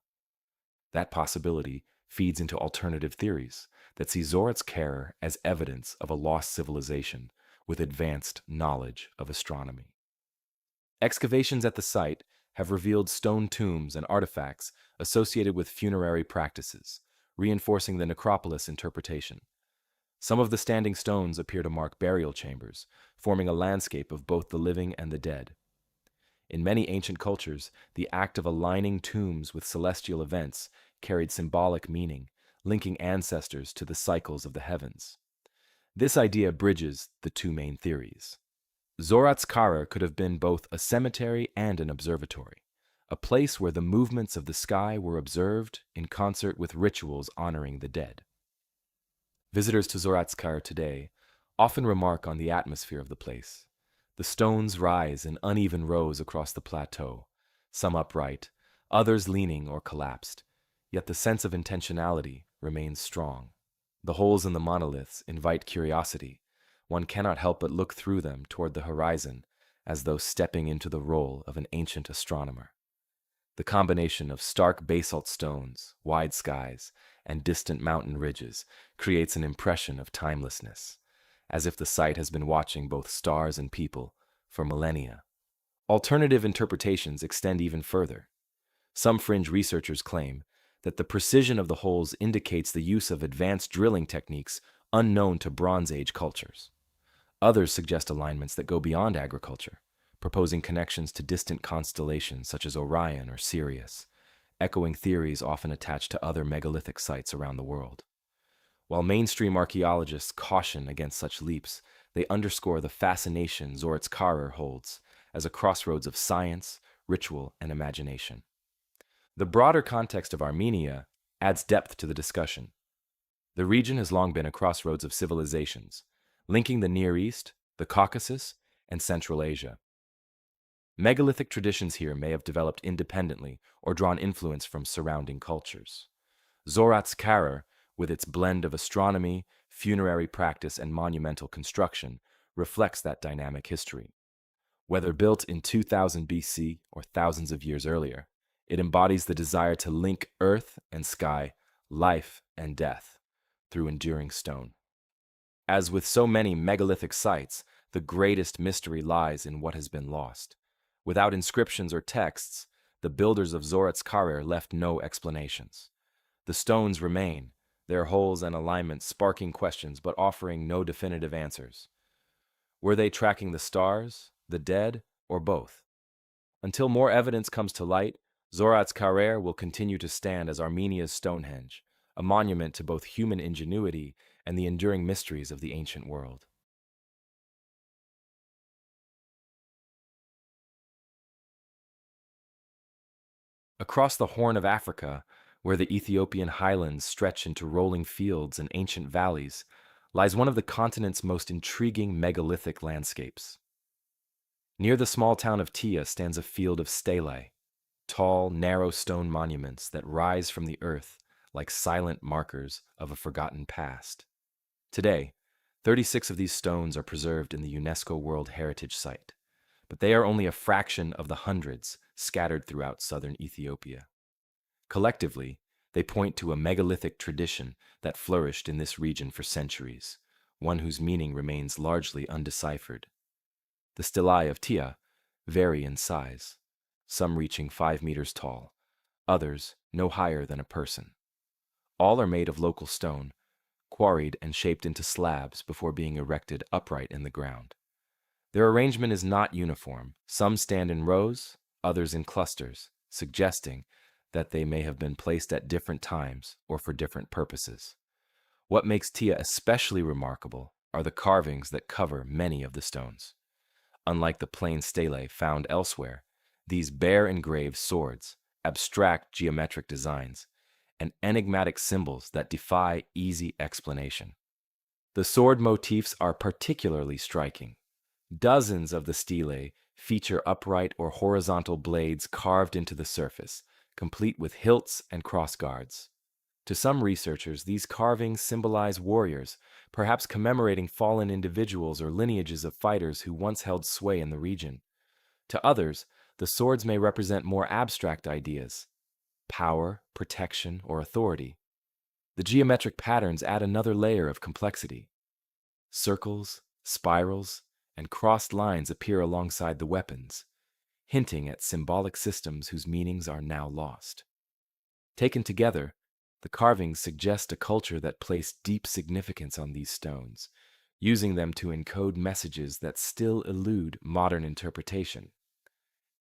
That possibility feeds into alternative theories that see Zoratzkarer as evidence of a lost civilization with advanced knowledge of astronomy. Excavations at the site have revealed stone tombs and artifacts associated with funerary practices, reinforcing the necropolis interpretation. Some of the standing stones appear to mark burial chambers, forming a landscape of both the living and the dead. In many ancient cultures, the act of aligning tombs with celestial events carried symbolic meaning, linking ancestors to the cycles of the heavens. This idea bridges the two main theories. Zoratzkarer could have been both a cemetery and an observatory, a place where the movements of the sky were observed in concert with rituals honoring the dead. Visitors to Zoratzkarer today often remark on the atmosphere of the place. The stones rise in uneven rows across the plateau, some upright, others leaning or collapsed, yet the sense of intentionality remains strong. The holes in the monoliths invite curiosity. One cannot help but look through them toward the horizon, as though stepping into the role of an ancient astronomer. The combination of stark basalt stones, wide skies, and distant mountain ridges creates an impression of timelessness, as if the site has been watching both stars and people for millennia. Alternative interpretations extend even further. Some fringe researchers claim that the precision of the holes indicates the use of advanced drilling techniques unknown to Bronze Age cultures. Others suggest alignments that go beyond agriculture, proposing connections to distant constellations such as Orion or Sirius, echoing theories often attached to other megalithic sites around the world. While mainstream archaeologists caution against such leaps, they underscore the fascination Zoratzkarer holds as a crossroads of science, ritual, and imagination. The broader context of Armenia adds depth to the discussion. The region has long been a crossroads of civilizations, linking the Near East, the Caucasus, and Central Asia. Megalithic traditions here may have developed independently or drawn influence from surrounding cultures. Zorat's with its blend of astronomy, funerary practice, and monumental construction, reflects that dynamic history. Whether built in 2000 BC or thousands of years earlier, it embodies the desire to link earth and sky, life and death, through enduring stone. As with so many megalithic sites, the greatest mystery lies in what has been lost. Without inscriptions or texts, the builders of Zorat's left no explanations. The stones remain, their holes and alignments sparking questions but offering no definitive answers. Were they tracking the stars, the dead, or both? Until more evidence comes to light, Zorat's will continue to stand as Armenia's Stonehenge, a monument to both human ingenuity and the enduring mysteries of the ancient world. Across the Horn of Africa, where the Ethiopian highlands stretch into rolling fields and ancient valleys, lies one of the continent's most intriguing megalithic landscapes. Near the small town of Tia stands a field of stelae, tall, narrow stone monuments that rise from the earth like silent markers of a forgotten past. Today, 36 of these stones are preserved in the UNESCO World Heritage Site, but they are only a fraction of the hundreds scattered throughout southern Ethiopia. Collectively, they point to a megalithic tradition that flourished in this region for centuries, one whose meaning remains largely undeciphered. The stelae of Tia vary in size, some reaching 5 meters tall, others no higher than a person. All are made of local stone, quarried and shaped into slabs before being erected upright in the ground. Their arrangement is not uniform. Some stand in rows, others in clusters, suggesting that they may have been placed at different times or for different purposes. What makes Tia especially remarkable are the carvings that cover many of the stones. Unlike the plain stelae found elsewhere, these bear engraved swords, abstract geometric designs, and enigmatic symbols that defy easy explanation. The sword motifs are particularly striking. Dozens of the stelae feature upright or horizontal blades carved into the surface, complete with hilts and crossguards. To some researchers, these carvings symbolize warriors, perhaps commemorating fallen individuals or lineages of fighters who once held sway in the region. To others, the swords may represent more abstract ideas: power, protection, or authority. The geometric patterns add another layer of complexity. Circles, spirals, and crossed lines appear alongside the weapons, hinting at symbolic systems whose meanings are now lost. Taken together, the carvings suggest a culture that placed deep significance on these stones, using them to encode messages that still elude modern interpretation.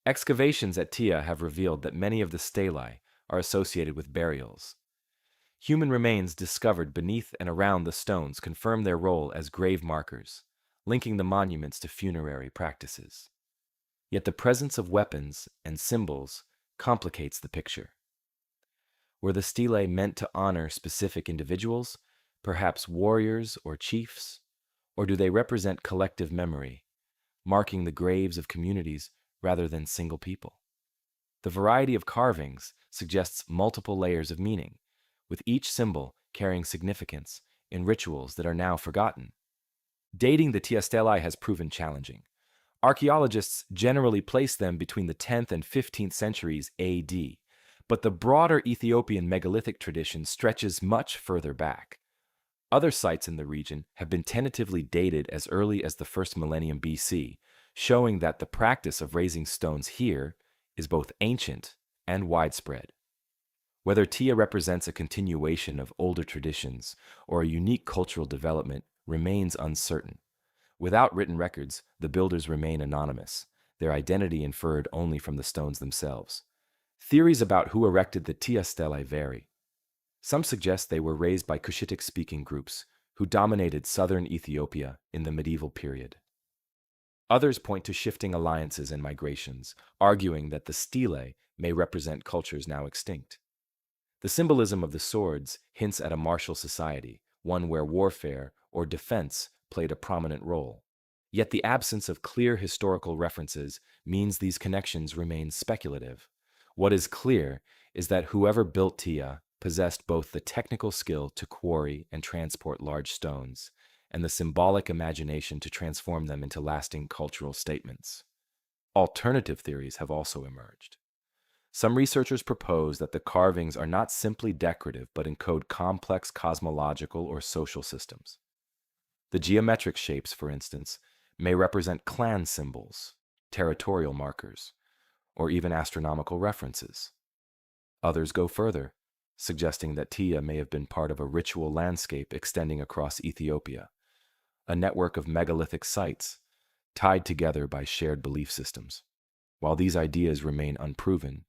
Excavations at Tia have revealed that many of the stelae are associated with burials. Human remains discovered beneath and around the stones confirm their role as grave markers, linking the monuments to funerary practices. Yet the presence of weapons and symbols complicates the picture. Were the stelae meant to honor specific individuals, perhaps warriors or chiefs, or do they represent collective memory, marking the graves of communities rather than single people? The variety of carvings suggests multiple layers of meaning, with each symbol carrying significance in rituals that are now forgotten. Dating the Tia stelae has proven challenging. Archaeologists generally place them between the 10th and 15th centuries AD, but the broader Ethiopian megalithic tradition stretches much further back. Other sites in the region have been tentatively dated as early as the first millennium BC, showing that the practice of raising stones here is both ancient and widespread. Whether Tia represents a continuation of older traditions or a unique cultural development remains uncertain. Without written records, the builders remain anonymous, their identity inferred only from the stones themselves. Theories about who erected the Tia stelae vary. Some suggest they were raised by Cushitic-speaking groups who dominated southern Ethiopia in the medieval period. Others point to shifting alliances and migrations, arguing that the stelae may represent cultures now extinct. The symbolism of the swords hints at a martial society, one where warfare or defense played a prominent role. Yet the absence of clear historical references means these connections remain speculative. What is clear is that whoever built Tia possessed both the technical skill to quarry and transport large stones, and the symbolic imagination to transform them into lasting cultural statements. Alternative theories have also emerged. Some researchers propose that the carvings are not simply decorative but encode complex cosmological or social systems. The geometric shapes, for instance, may represent clan symbols, territorial markers, or even astronomical references. Others go further, suggesting that Tia may have been part of a ritual landscape extending across Ethiopia, a network of megalithic sites tied together by shared belief systems. While these ideas remain unproven,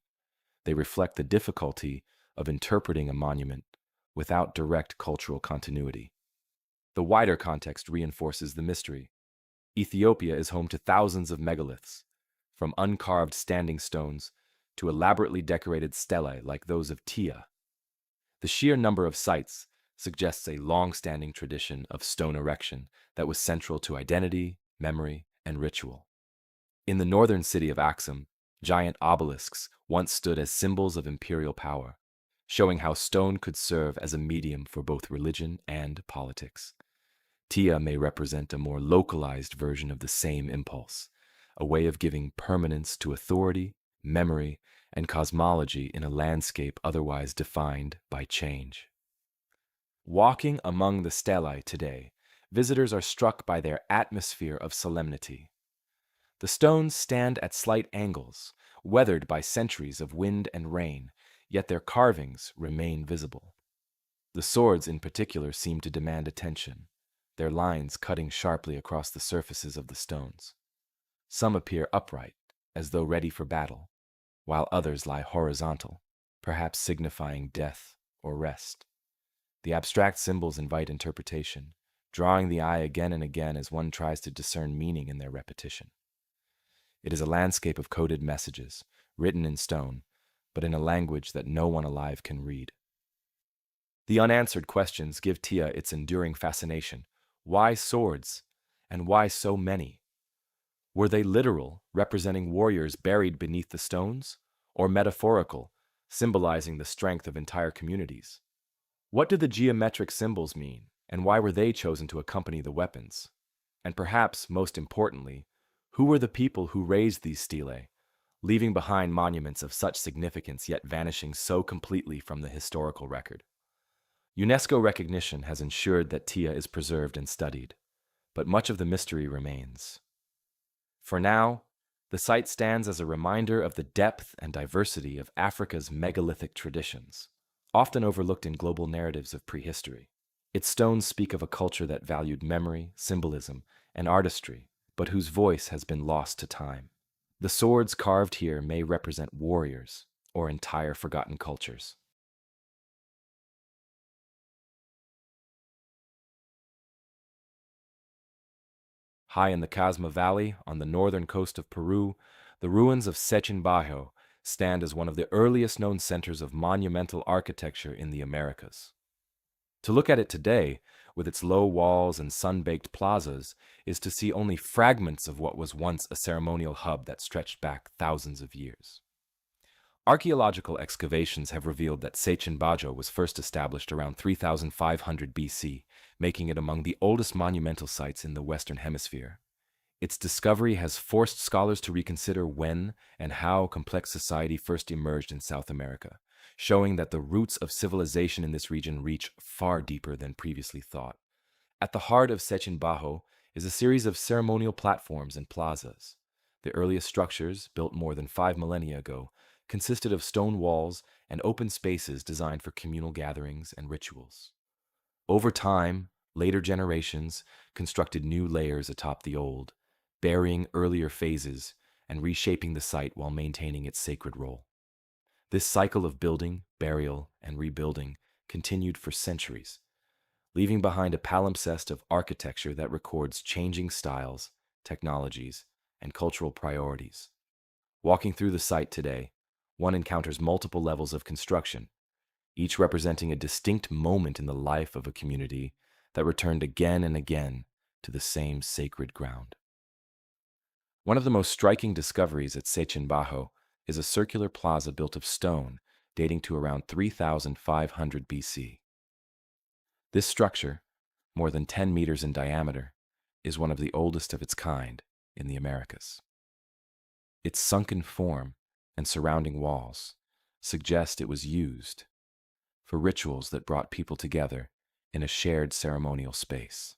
they reflect the difficulty of interpreting a monument without direct cultural continuity. The wider context reinforces the mystery. Ethiopia is home to thousands of megaliths, from uncarved standing stones to elaborately decorated stelae like those of Tia. The sheer number of sites suggests a long-standing tradition of stone erection that was central to identity, memory, and ritual. In the northern city of Axum, giant obelisks once stood as symbols of imperial power, showing how stone could serve as a medium for both religion and politics. Tia may represent a more localized version of the same impulse, a way of giving permanence to authority, memory, and cosmology in a landscape otherwise defined by change. Walking among the stelae today, visitors are struck by their atmosphere of solemnity. The stones stand at slight angles, weathered by centuries of wind and rain, yet their carvings remain visible. The swords in particular seem to demand attention, their lines cutting sharply across the surfaces of the stones. Some appear upright, as though ready for battle, while others lie horizontal, perhaps signifying death or rest. The abstract symbols invite interpretation, drawing the eye again and again as one tries to discern meaning in their repetition. It is a landscape of coded messages, written in stone, but in a language that no one alive can read. The unanswered questions give Tia its enduring fascination. Why swords? And why so many? Were they literal, representing warriors buried beneath the stones, or metaphorical, symbolizing the strength of entire communities? What did the geometric symbols mean, and why were they chosen to accompany the weapons? And perhaps, most importantly, who were the people who raised these stelae, leaving behind monuments of such significance yet vanishing so completely from the historical record? UNESCO recognition has ensured that Tia is preserved and studied, but much of the mystery remains. For now, the site stands as a reminder of the depth and diversity of Africa's megalithic traditions, often overlooked in global narratives of prehistory. Its stones speak of a culture that valued memory, symbolism, and artistry, but whose voice has been lost to time. The swords carved here may represent warriors or entire forgotten cultures. High in the Casma Valley, on the northern coast of Peru, the ruins of Sechin Bajo stand as one of the earliest known centers of monumental architecture in the Americas. To look at it today, with its low walls and sun-baked plazas, is to see only fragments of what was once a ceremonial hub that stretched back thousands of years. Archaeological excavations have revealed that Sechin Bajo was first established around 3500 BC, making it among the oldest monumental sites in the Western Hemisphere. Its discovery has forced scholars to reconsider when and how complex society first emerged in South America, showing that the roots of civilization in this region reach far deeper than previously thought. At the heart of Sechin Bajo is a series of ceremonial platforms and plazas. The earliest structures, built more than 5 millennia ago, consisted of stone walls and open spaces designed for communal gatherings and rituals. Over time, later generations constructed new layers atop the old, burying earlier phases and reshaping the site while maintaining its sacred role. This cycle of building, burial, and rebuilding continued for centuries, leaving behind a palimpsest of architecture that records changing styles, technologies, and cultural priorities. Walking through the site today, one encounters multiple levels of construction, each representing a distinct moment in the life of a community that returned again and again to the same sacred ground. One of the most striking discoveries at Sechenbajo is a circular plaza built of stone dating to around 3500 BC. This structure, more than 10 meters in diameter, is one of the oldest of its kind in the Americas. Its sunken form and surrounding walls suggest it was used for rituals that brought people together in a shared ceremonial space.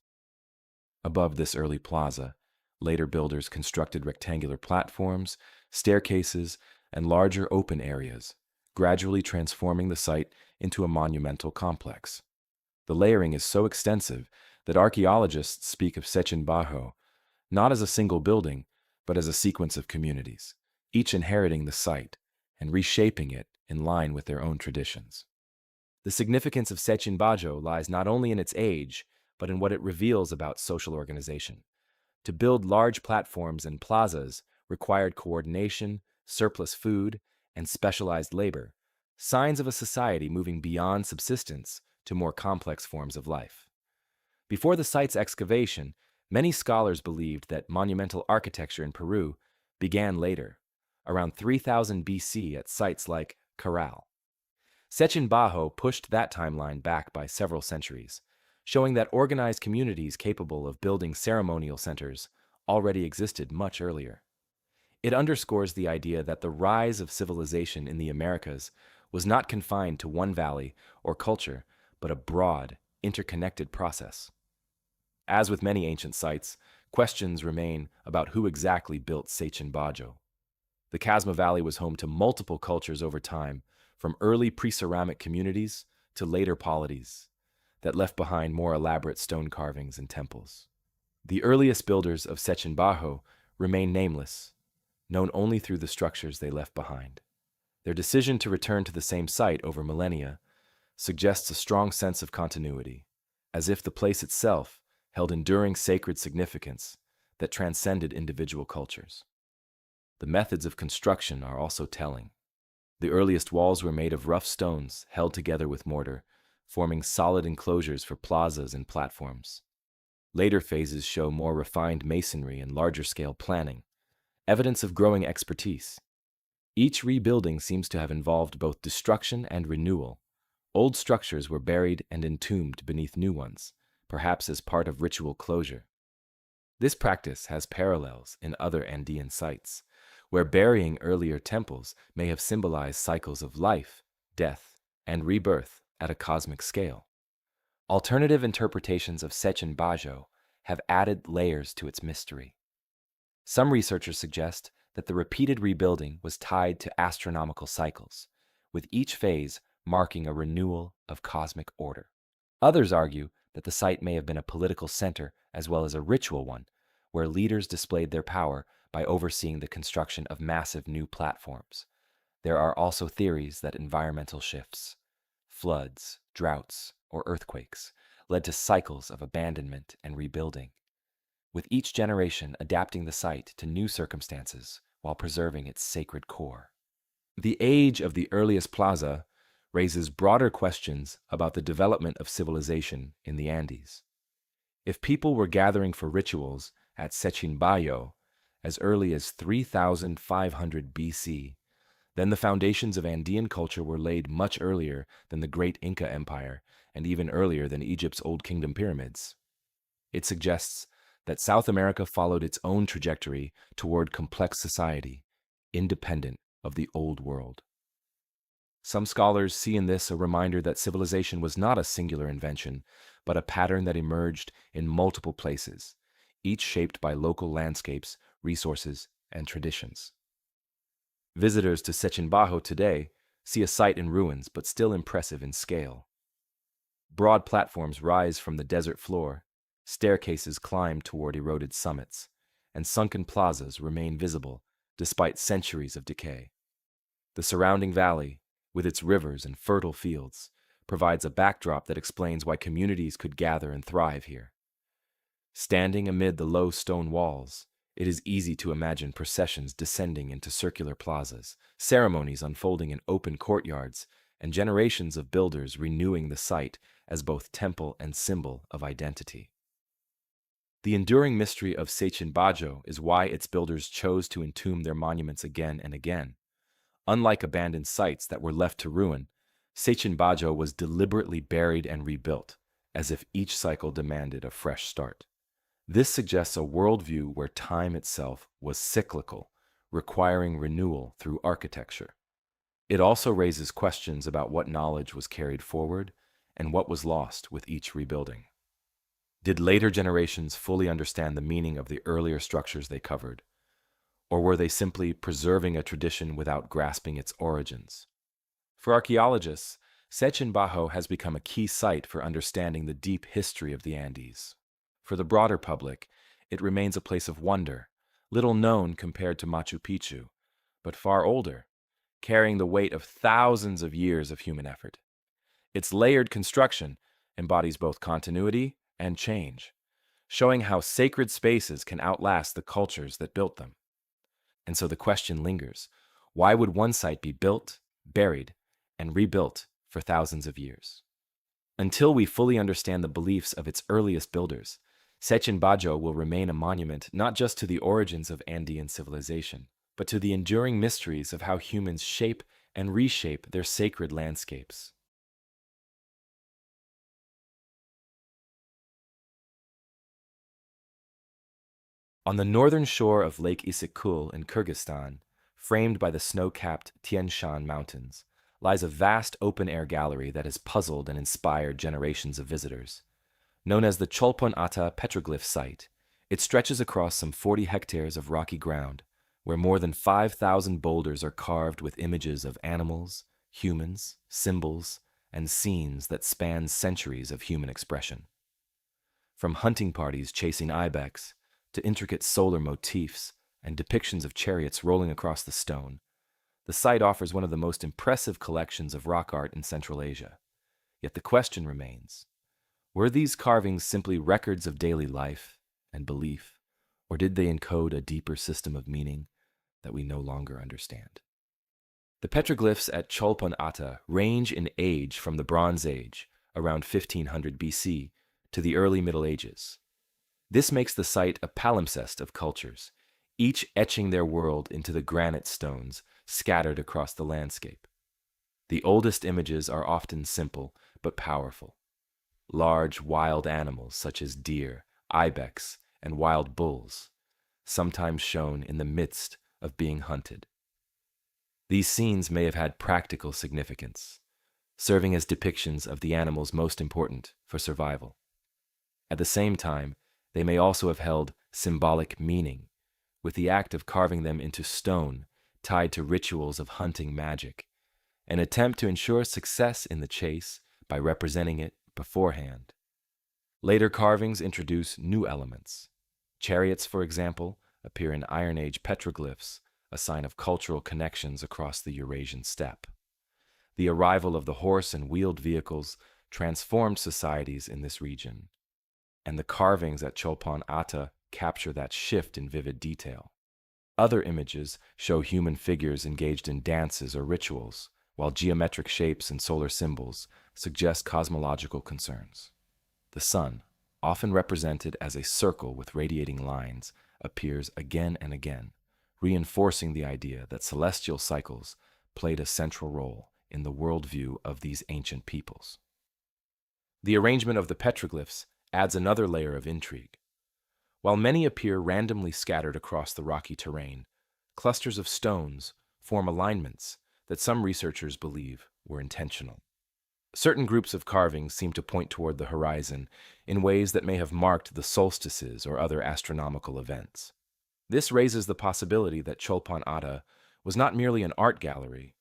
Above this early plaza, later builders constructed rectangular platforms, staircases, and larger open areas, gradually transforming the site into a monumental complex. The layering is so extensive that archaeologists speak of Sechenbajo not as a single building, but as a sequence of communities, each inheriting the site and reshaping it in line with their own traditions. The significance of Sechenbajo lies not only in its age, but in what it reveals about social organization. To build large platforms and plazas required coordination, surplus food, and specialized labor, signs of a society moving beyond subsistence to more complex forms of life. Before the site's excavation, many scholars believed that monumental architecture in Peru began later, around 3000 BC at sites like Caral. Sechenbajo pushed that timeline back by several centuries, showing that organized communities capable of building ceremonial centers already existed much earlier. It underscores the idea that the rise of civilization in the Americas was not confined to one valley or culture, but a broad, interconnected process. As with many ancient sites, questions remain about who exactly built Sechenbajo. The Casma Valley was home to multiple cultures over time, from early pre-ceramic communities to later polities that left behind more elaborate stone carvings and temples. The earliest builders of Sechenbajo remain nameless, known only through the structures they left behind. Their decision to return to the same site over millennia suggests a strong sense of continuity, as if the place itself held enduring sacred significance that transcended individual cultures. The methods of construction are also telling. The earliest walls were made of rough stones held together with mortar, forming solid enclosures for plazas and platforms. Later phases show more refined masonry and larger-scale planning, evidence of growing expertise. Each rebuilding seems to have involved both destruction and renewal. Old structures were buried and entombed beneath new ones, perhaps as part of ritual closure. This practice has parallels in other Andean sites, where burying earlier temples may have symbolized cycles of life, death, and rebirth at a cosmic scale. Alternative interpretations of Sechenbajo have added layers to its mystery. Some researchers suggest that the repeated rebuilding was tied to astronomical cycles, with each phase marking a renewal of cosmic order. Others argue that the site may have been a political center as well as a ritual one, where leaders displayed their power by overseeing the construction of massive new platforms. There are also theories that environmental shifts, floods, droughts, or earthquakes led to cycles of abandonment and rebuilding, with each generation adapting the site to new circumstances while preserving its sacred core. The age of the earliest plaza raises broader questions about the development of civilization in the Andes. If people were gathering for rituals at Sechenbajo as early as 3500 BC, then the foundations of Andean culture were laid much earlier than the great Inca Empire and even earlier than Egypt's Old Kingdom pyramids. It suggests that South America followed its own trajectory toward complex society, independent of the Old World. Some scholars see in this a reminder that civilization was not a singular invention, but a pattern that emerged in multiple places, each shaped by local landscapes, resources, and traditions. Visitors to Sechenbajo today see a site in ruins but still impressive in scale. Broad platforms rise from the desert floor, staircases climb toward eroded summits, and sunken plazas remain visible despite centuries of decay. The surrounding valley, with its rivers and fertile fields, provides a backdrop that explains why communities could gather and thrive here. Standing amid the low stone walls, it is easy to imagine processions descending into circular plazas, ceremonies unfolding in open courtyards, and generations of builders renewing the site as both temple and symbol of identity. The enduring mystery of Seichin Bajo is why its builders chose to entomb their monuments again and again. Unlike abandoned sites that were left to ruin, Seichin Bajo was deliberately buried and rebuilt, as if each cycle demanded a fresh start. This suggests a worldview where time itself was cyclical, requiring renewal through architecture. It also raises questions about what knowledge was carried forward and what was lost with each rebuilding. Did later generations fully understand the meaning of the earlier structures they covered, or were they simply preserving a tradition without grasping its origins? For archaeologists, Seichin Bajo has become a key site for understanding the deep history of the Andes. For the broader public, it remains a place of wonder, little known compared to Machu Picchu, but far older, carrying the weight of thousands of years of human effort. Its layered construction embodies both continuity and change, showing how sacred spaces can outlast the cultures that built them. And so the question lingers, why would one site be built, buried, and rebuilt for thousands of years? Until we fully understand the beliefs of its earliest builders, Seichin Bajo will remain a monument not just to the origins of Andean civilization, but to the enduring mysteries of how humans shape and reshape their sacred landscapes. On the northern shore of Lake Issyk-Kul in Kyrgyzstan, framed by the snow-capped Tian Shan Mountains, lies a vast open-air gallery that has puzzled and inspired generations of visitors. Known as the Cholpon Ata petroglyph site, it stretches across some 40 hectares of rocky ground, where more than 5,000 boulders are carved with images of animals, humans, symbols, and scenes that span centuries of human expression. From hunting parties chasing ibex, to intricate solar motifs and depictions of chariots rolling across the stone, the site offers one of the most impressive collections of rock art in Central Asia. Yet the question remains, were these carvings simply records of daily life and belief, or did they encode a deeper system of meaning that we no longer understand? The petroglyphs at Cholpon Ata range in age from the Bronze Age, around 1500 BC, to the early Middle Ages. This makes the site a palimpsest of cultures, each etching their world into the granite stones scattered across the landscape. The oldest images are often simple but powerful. Large, wild animals such as deer, ibex, and wild bulls, sometimes shown in the midst of being hunted. These scenes may have had practical significance, serving as depictions of the animals most important for survival. At the same time, they may also have held symbolic meaning, with the act of carving them into stone tied to rituals of hunting magic, an attempt to ensure success in the chase by representing it beforehand. Later carvings introduce new elements. Chariots, for example, appear in Iron Age petroglyphs, a sign of cultural connections across the Eurasian steppe. The arrival of the horse and wheeled vehicles transformed societies in this region, and the carvings at Cholpon Ata capture that shift in vivid detail. Other images show human figures engaged in dances or rituals, while geometric shapes and solar symbols suggest cosmological concerns. The sun, often represented as a circle with radiating lines, appears again and again, reinforcing the idea that celestial cycles played a central role in the worldview of these ancient peoples. The arrangement of the petroglyphs adds another layer of intrigue. While many appear randomly scattered across the rocky terrain, clusters of stones form alignments that some researchers believe were intentional. Certain groups of carvings seem to point toward the horizon in ways that may have marked the solstices or other astronomical events. This raises the possibility that Cholpon Ata was not merely an art gallery,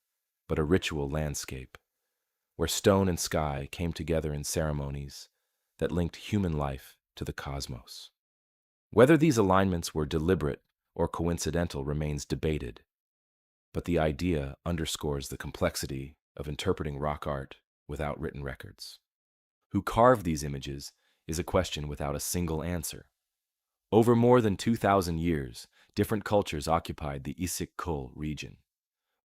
but a ritual landscape, where stone and sky came together in ceremonies that linked human life to the cosmos. Whether these alignments were deliberate or coincidental remains debated, but the idea underscores the complexity of interpreting rock art without written records. Who carved these images is a question without a single answer. Over more than 2,000 years, different cultures occupied the Issyk-Kul region.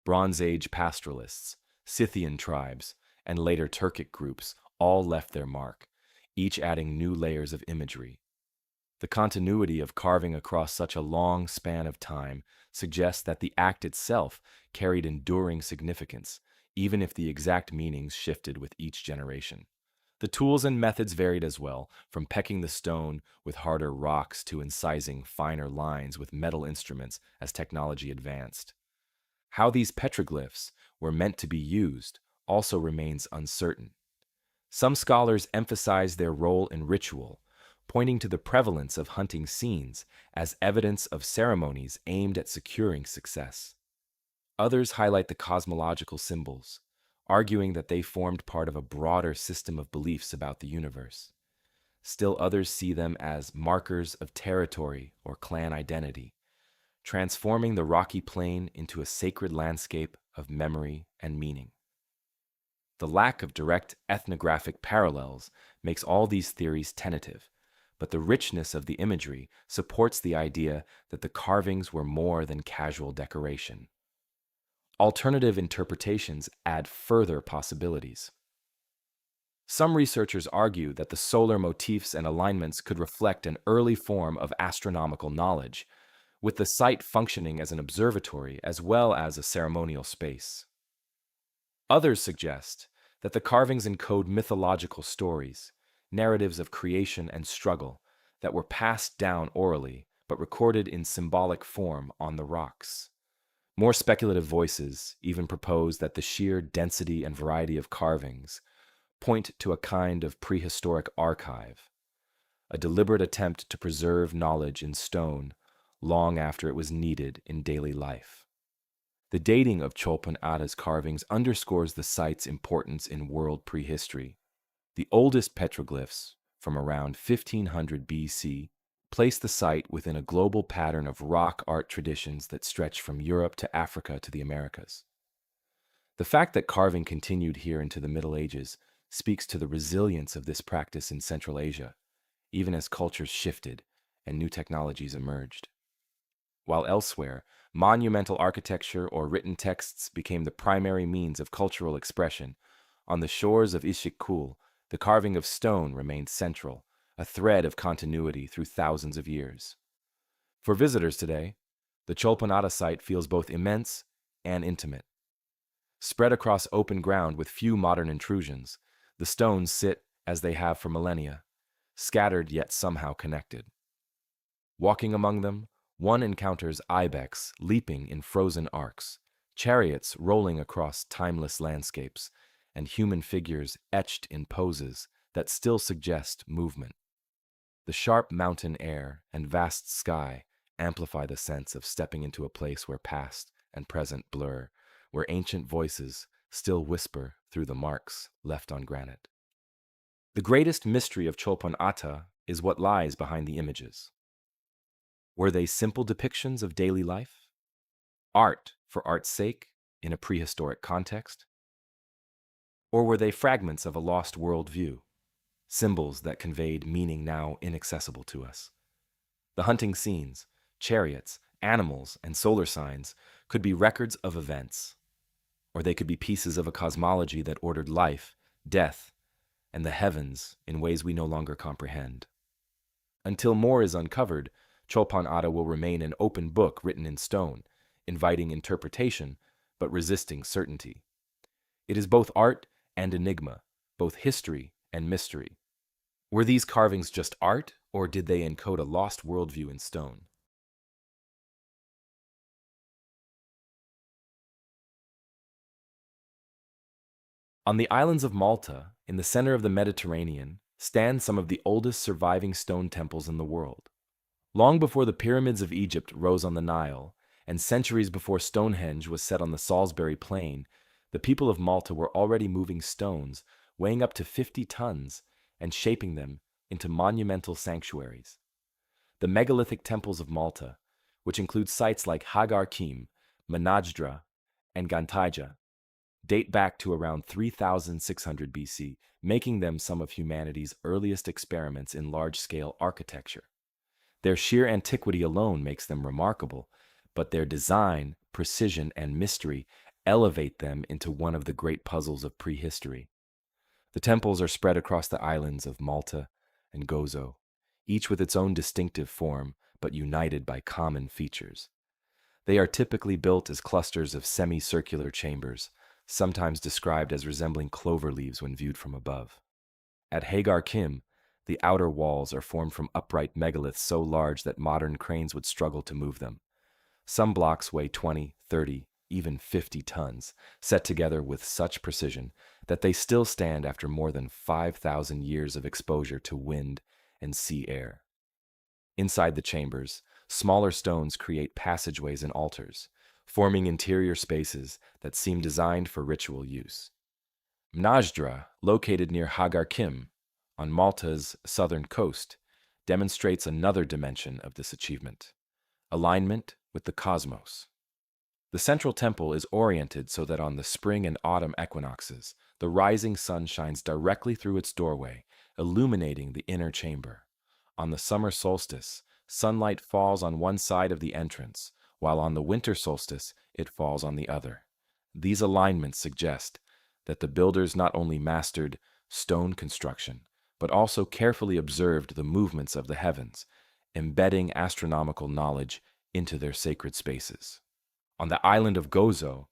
Bronze Age pastoralists, Scythian tribes, and later Turkic groups all left their mark, each adding new layers of imagery. The continuity of carving across such a long span of time suggests that the act itself carried enduring significance, even if the exact meanings shifted with each generation. The tools and methods varied as well, from pecking the stone with harder rocks to incising finer lines with metal instruments as technology advanced. How these petroglyphs were meant to be used also remains uncertain. Some scholars emphasize their role in ritual, pointing to the prevalence of hunting scenes as evidence of ceremonies aimed at securing success. Others highlight the cosmological symbols, arguing that they formed part of a broader system of beliefs about the universe. Still others see them as markers of territory or clan identity, transforming the rocky plain into a sacred landscape of memory and meaning. The lack of direct ethnographic parallels makes all these theories tentative, but the richness of the imagery supports the idea that the carvings were more than casual decoration. Alternative interpretations add further possibilities. Some researchers argue that the solar motifs and alignments could reflect an early form of astronomical knowledge, with the site functioning as an observatory as well as a ceremonial space. Others suggest that the carvings encode mythological stories, narratives of creation and struggle that were passed down orally but recorded in symbolic form on the rocks. More speculative voices even propose that the sheer density and variety of carvings point to a kind of prehistoric archive, a deliberate attempt to preserve knowledge in stone long after it was needed in daily life. The dating of Cholpon Ada's carvings underscores the site's importance in world prehistory. The oldest petroglyphs, from around 1500 BC, place the site within a global pattern of rock art traditions that stretch from Europe to Africa to the Americas. The fact that carving continued here into the Middle Ages speaks to the resilience of this practice in Central Asia, even as cultures shifted and new technologies emerged. While elsewhere, monumental architecture or written texts became the primary means of cultural expression, on the shores of Ishik-Kul, the carving of stone remained central, a thread of continuity through thousands of years. For visitors today, the Cholpon Ada site feels both immense and intimate. Spread across open ground with few modern intrusions, the stones sit as they have for millennia, scattered yet somehow connected. Walking among them, one encounters ibex leaping in frozen arcs, chariots rolling across timeless landscapes, and human figures etched in poses that still suggest movement. The sharp mountain air and vast sky amplify the sense of stepping into a place where past and present blur, where ancient voices still whisper through the marks left on granite. The greatest mystery of Cholpon Ata is what lies behind the images. Were they simple depictions of daily life? Art for art's sake in a prehistoric context? Or were they fragments of a lost worldview, symbols that conveyed meaning now inaccessible to us? The hunting scenes, chariots, animals, and solar signs could be records of events, or they could be pieces of a cosmology that ordered life, death, and the heavens in ways we no longer comprehend. Until more is uncovered, Cholpon Ata will remain an open book written in stone, inviting interpretation but resisting certainty. It is both art and enigma, both history and mystery. Were these carvings just art, or did they encode a lost worldview in stone? On the islands of Malta, in the center of the Mediterranean, stand some of the oldest surviving stone temples in the world. Long before the pyramids of Egypt rose on the Nile, and centuries before Stonehenge was set on the Salisbury Plain, the people of Malta were already moving stones weighing up to 50 tons and shaping them into monumental sanctuaries. The megalithic temples of Malta, which include sites like Hagar Kim, Manajdra, and Gantaija, date back to around 3600 BC, making them some of humanity's earliest experiments in large-scale architecture. Their sheer antiquity alone makes them remarkable, but their design, precision, and mystery elevate them into one of the great puzzles of prehistory. The temples are spread across the islands of Malta and Gozo, each with its own distinctive form, but united by common features. They are typically built as clusters of semicircular chambers, sometimes described as resembling clover leaves when viewed from above. At Hagar Kim, the outer walls are formed from upright megaliths so large that modern cranes would struggle to move them. Some blocks weigh 20, 30, even 50 tons, set together with such precision that they still stand after more than 5,000 years of exposure to wind and sea air. Inside the chambers, smaller stones create passageways and altars, forming interior spaces that seem designed for ritual use. Mnajdra, located near Hagar Kim, on Malta's southern coast, demonstrates another dimension of this achievement: alignment with the cosmos. The central temple is oriented so that on the spring and autumn equinoxes, the rising sun shines directly through its doorway, illuminating the inner chamber. On the summer solstice, sunlight falls on one side of the entrance, while on the winter solstice, it falls on the other. These alignments suggest that the builders not only mastered stone construction, but also carefully observed the movements of the heavens, embedding astronomical knowledge into their sacred spaces. On the island of Gozo,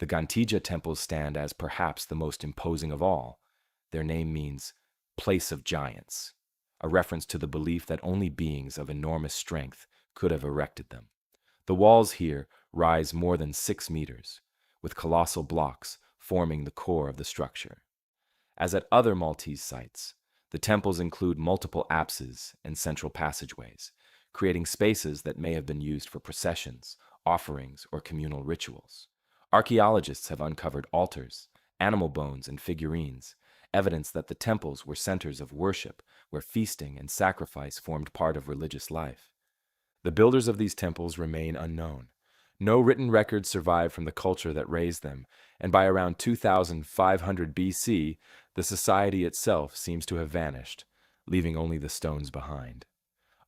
the Gantija temples stand as perhaps the most imposing of all. Their name means place of giants, a reference to the belief that only beings of enormous strength could have erected them. The walls here rise more than 6 meters, with colossal blocks forming the core of the structure. As at other Maltese sites, the temples include multiple apses and central passageways, creating spaces that may have been used for processions, offerings, or communal rituals. Archaeologists have uncovered altars, animal bones, and figurines, evidence that the temples were centers of worship where feasting and sacrifice formed part of religious life. The builders of these temples remain unknown. No written records survive from the culture that raised them, and by around 2500 BC, the society itself seems to have vanished, leaving only the stones behind.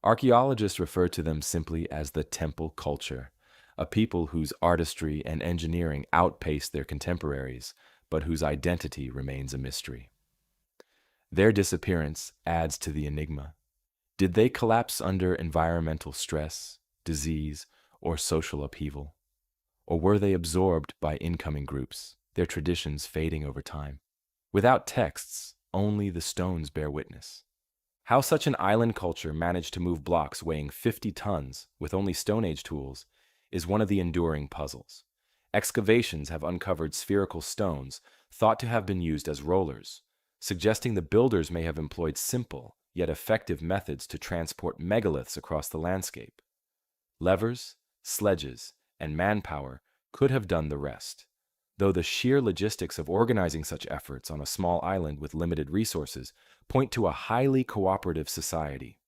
Archaeologists refer to them simply as the temple culture, a people whose artistry and engineering outpace their contemporaries, but whose identity remains a mystery. Their disappearance adds to the enigma. Did they collapse under environmental stress, disease, or social upheaval? Or were they absorbed by incoming groups, their traditions fading over time? Without texts, only the stones bear witness. How such an island culture managed to move blocks weighing 50 tons with only Stone Age tools is one of the enduring puzzles. Excavations have uncovered spherical stones thought to have been used as rollers, suggesting the builders may have employed simple yet effective methods to transport megaliths across the landscape. Levers, sledges, and manpower could have done the rest, though the sheer logistics of organizing such efforts on a small island with limited resources point to a highly cooperative society.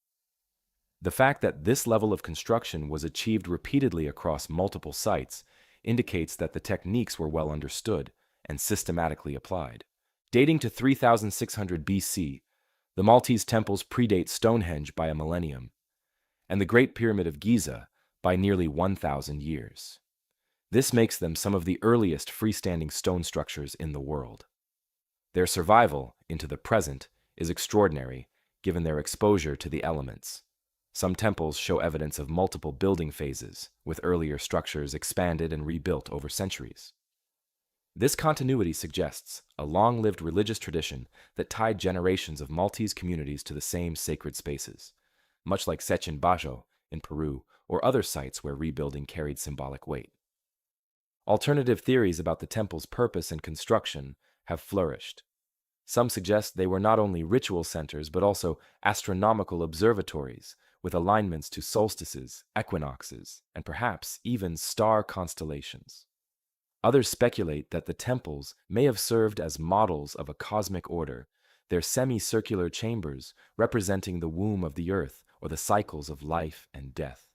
The fact that this level of construction was achieved repeatedly across multiple sites indicates that the techniques were well understood and systematically applied. Dating to 3600 BC, the Maltese temples predate Stonehenge by a millennium, and the Great Pyramid of Giza by nearly 1,000 years. This makes them some of the earliest freestanding stone structures in the world. Their survival into the present is extraordinary given their exposure to the elements. Some temples show evidence of multiple building phases, with earlier structures expanded and rebuilt over centuries. This continuity suggests a long-lived religious tradition that tied generations of Maltese communities to the same sacred spaces, much like Sechin Bajo in Peru or other sites where rebuilding carried symbolic weight. Alternative theories about the temple's purpose and construction have flourished. Some suggest they were not only ritual centers but also astronomical observatories, with alignments to solstices, equinoxes, and perhaps even star constellations. Others speculate that the temples may have served as models of a cosmic order, their semicircular chambers representing the womb of the earth or the cycles of life and death.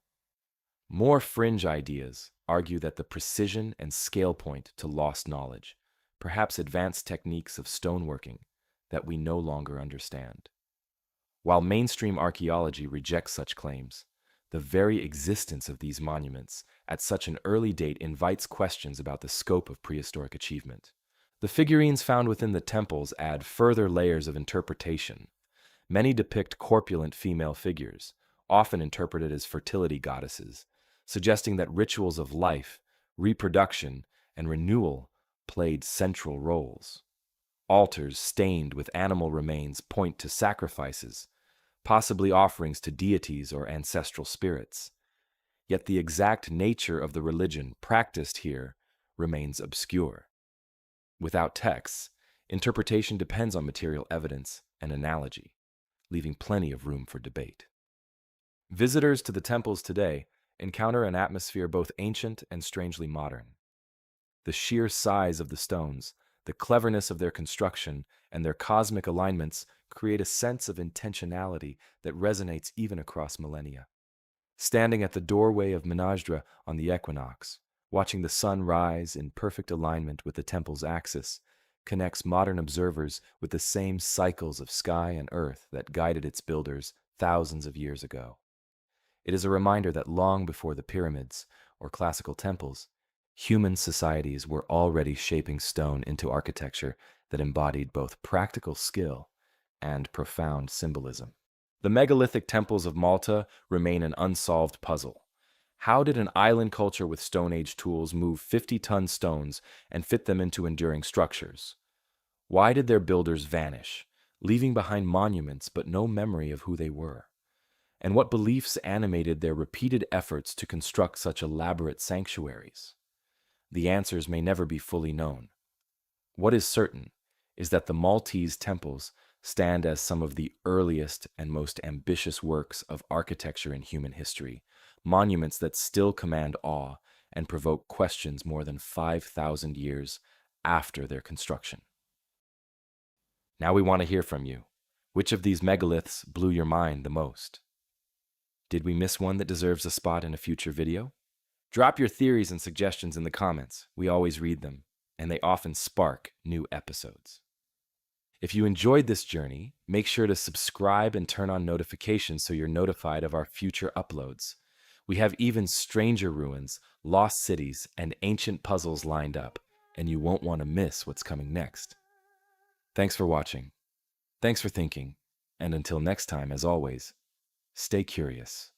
More fringe ideas argue that the precision and scale point to lost knowledge, perhaps advanced techniques of stoneworking that we no longer understand. While mainstream archaeology rejects such claims, The very existence of these monuments at such an early date invites questions about the scope of prehistoric achievement. The figurines found within the temples add further layers of interpretation. Many depict corpulent female figures, often interpreted as fertility goddesses, suggesting that rituals of life, reproduction, and renewal played central roles. Altars stained with animal remains point to sacrifices, possibly offerings to deities or ancestral spirits. Yet the exact nature of the religion practiced here remains obscure. Without texts, interpretation depends on material evidence and analogy, leaving plenty of room for debate. Visitors to the temples today encounter an atmosphere both ancient and strangely modern. The sheer size of the stones, the cleverness of their construction, and their cosmic alignments create a sense of intentionality that resonates even across millennia. Standing at the doorway of Menajdra on the equinox, watching the sun rise in perfect alignment with the temple's axis, connects modern observers with the same cycles of sky and earth that guided its builders thousands of years ago. It is a reminder that long before the pyramids or classical temples, human societies were already shaping stone into architecture that embodied both practical skill and profound symbolism. The megalithic temples of Malta remain an unsolved puzzle. How did an island culture with Stone Age tools move 50-ton stones and fit them into enduring structures? Why did their builders vanish, leaving behind monuments but no memory of who they were? And what beliefs animated their repeated efforts to construct such elaborate sanctuaries? The answers may never be fully known. What is certain is that the Maltese temples stand as some of the earliest and most ambitious works of architecture in human history, monuments that still command awe and provoke questions more than 5,000 years after their construction. Now we want to hear from you. Which of these megaliths blew your mind the most? Did we miss one that deserves a spot in a future video? Drop your theories and suggestions in the comments. We always read them, and they often spark new episodes. If you enjoyed this journey, make sure to subscribe and turn on notifications so you're notified of our future uploads. We have even stranger ruins, lost cities, and ancient puzzles lined up, and you won't want to miss what's coming next. Thanks for watching. Thanks for thinking. And until next time, as always, stay curious.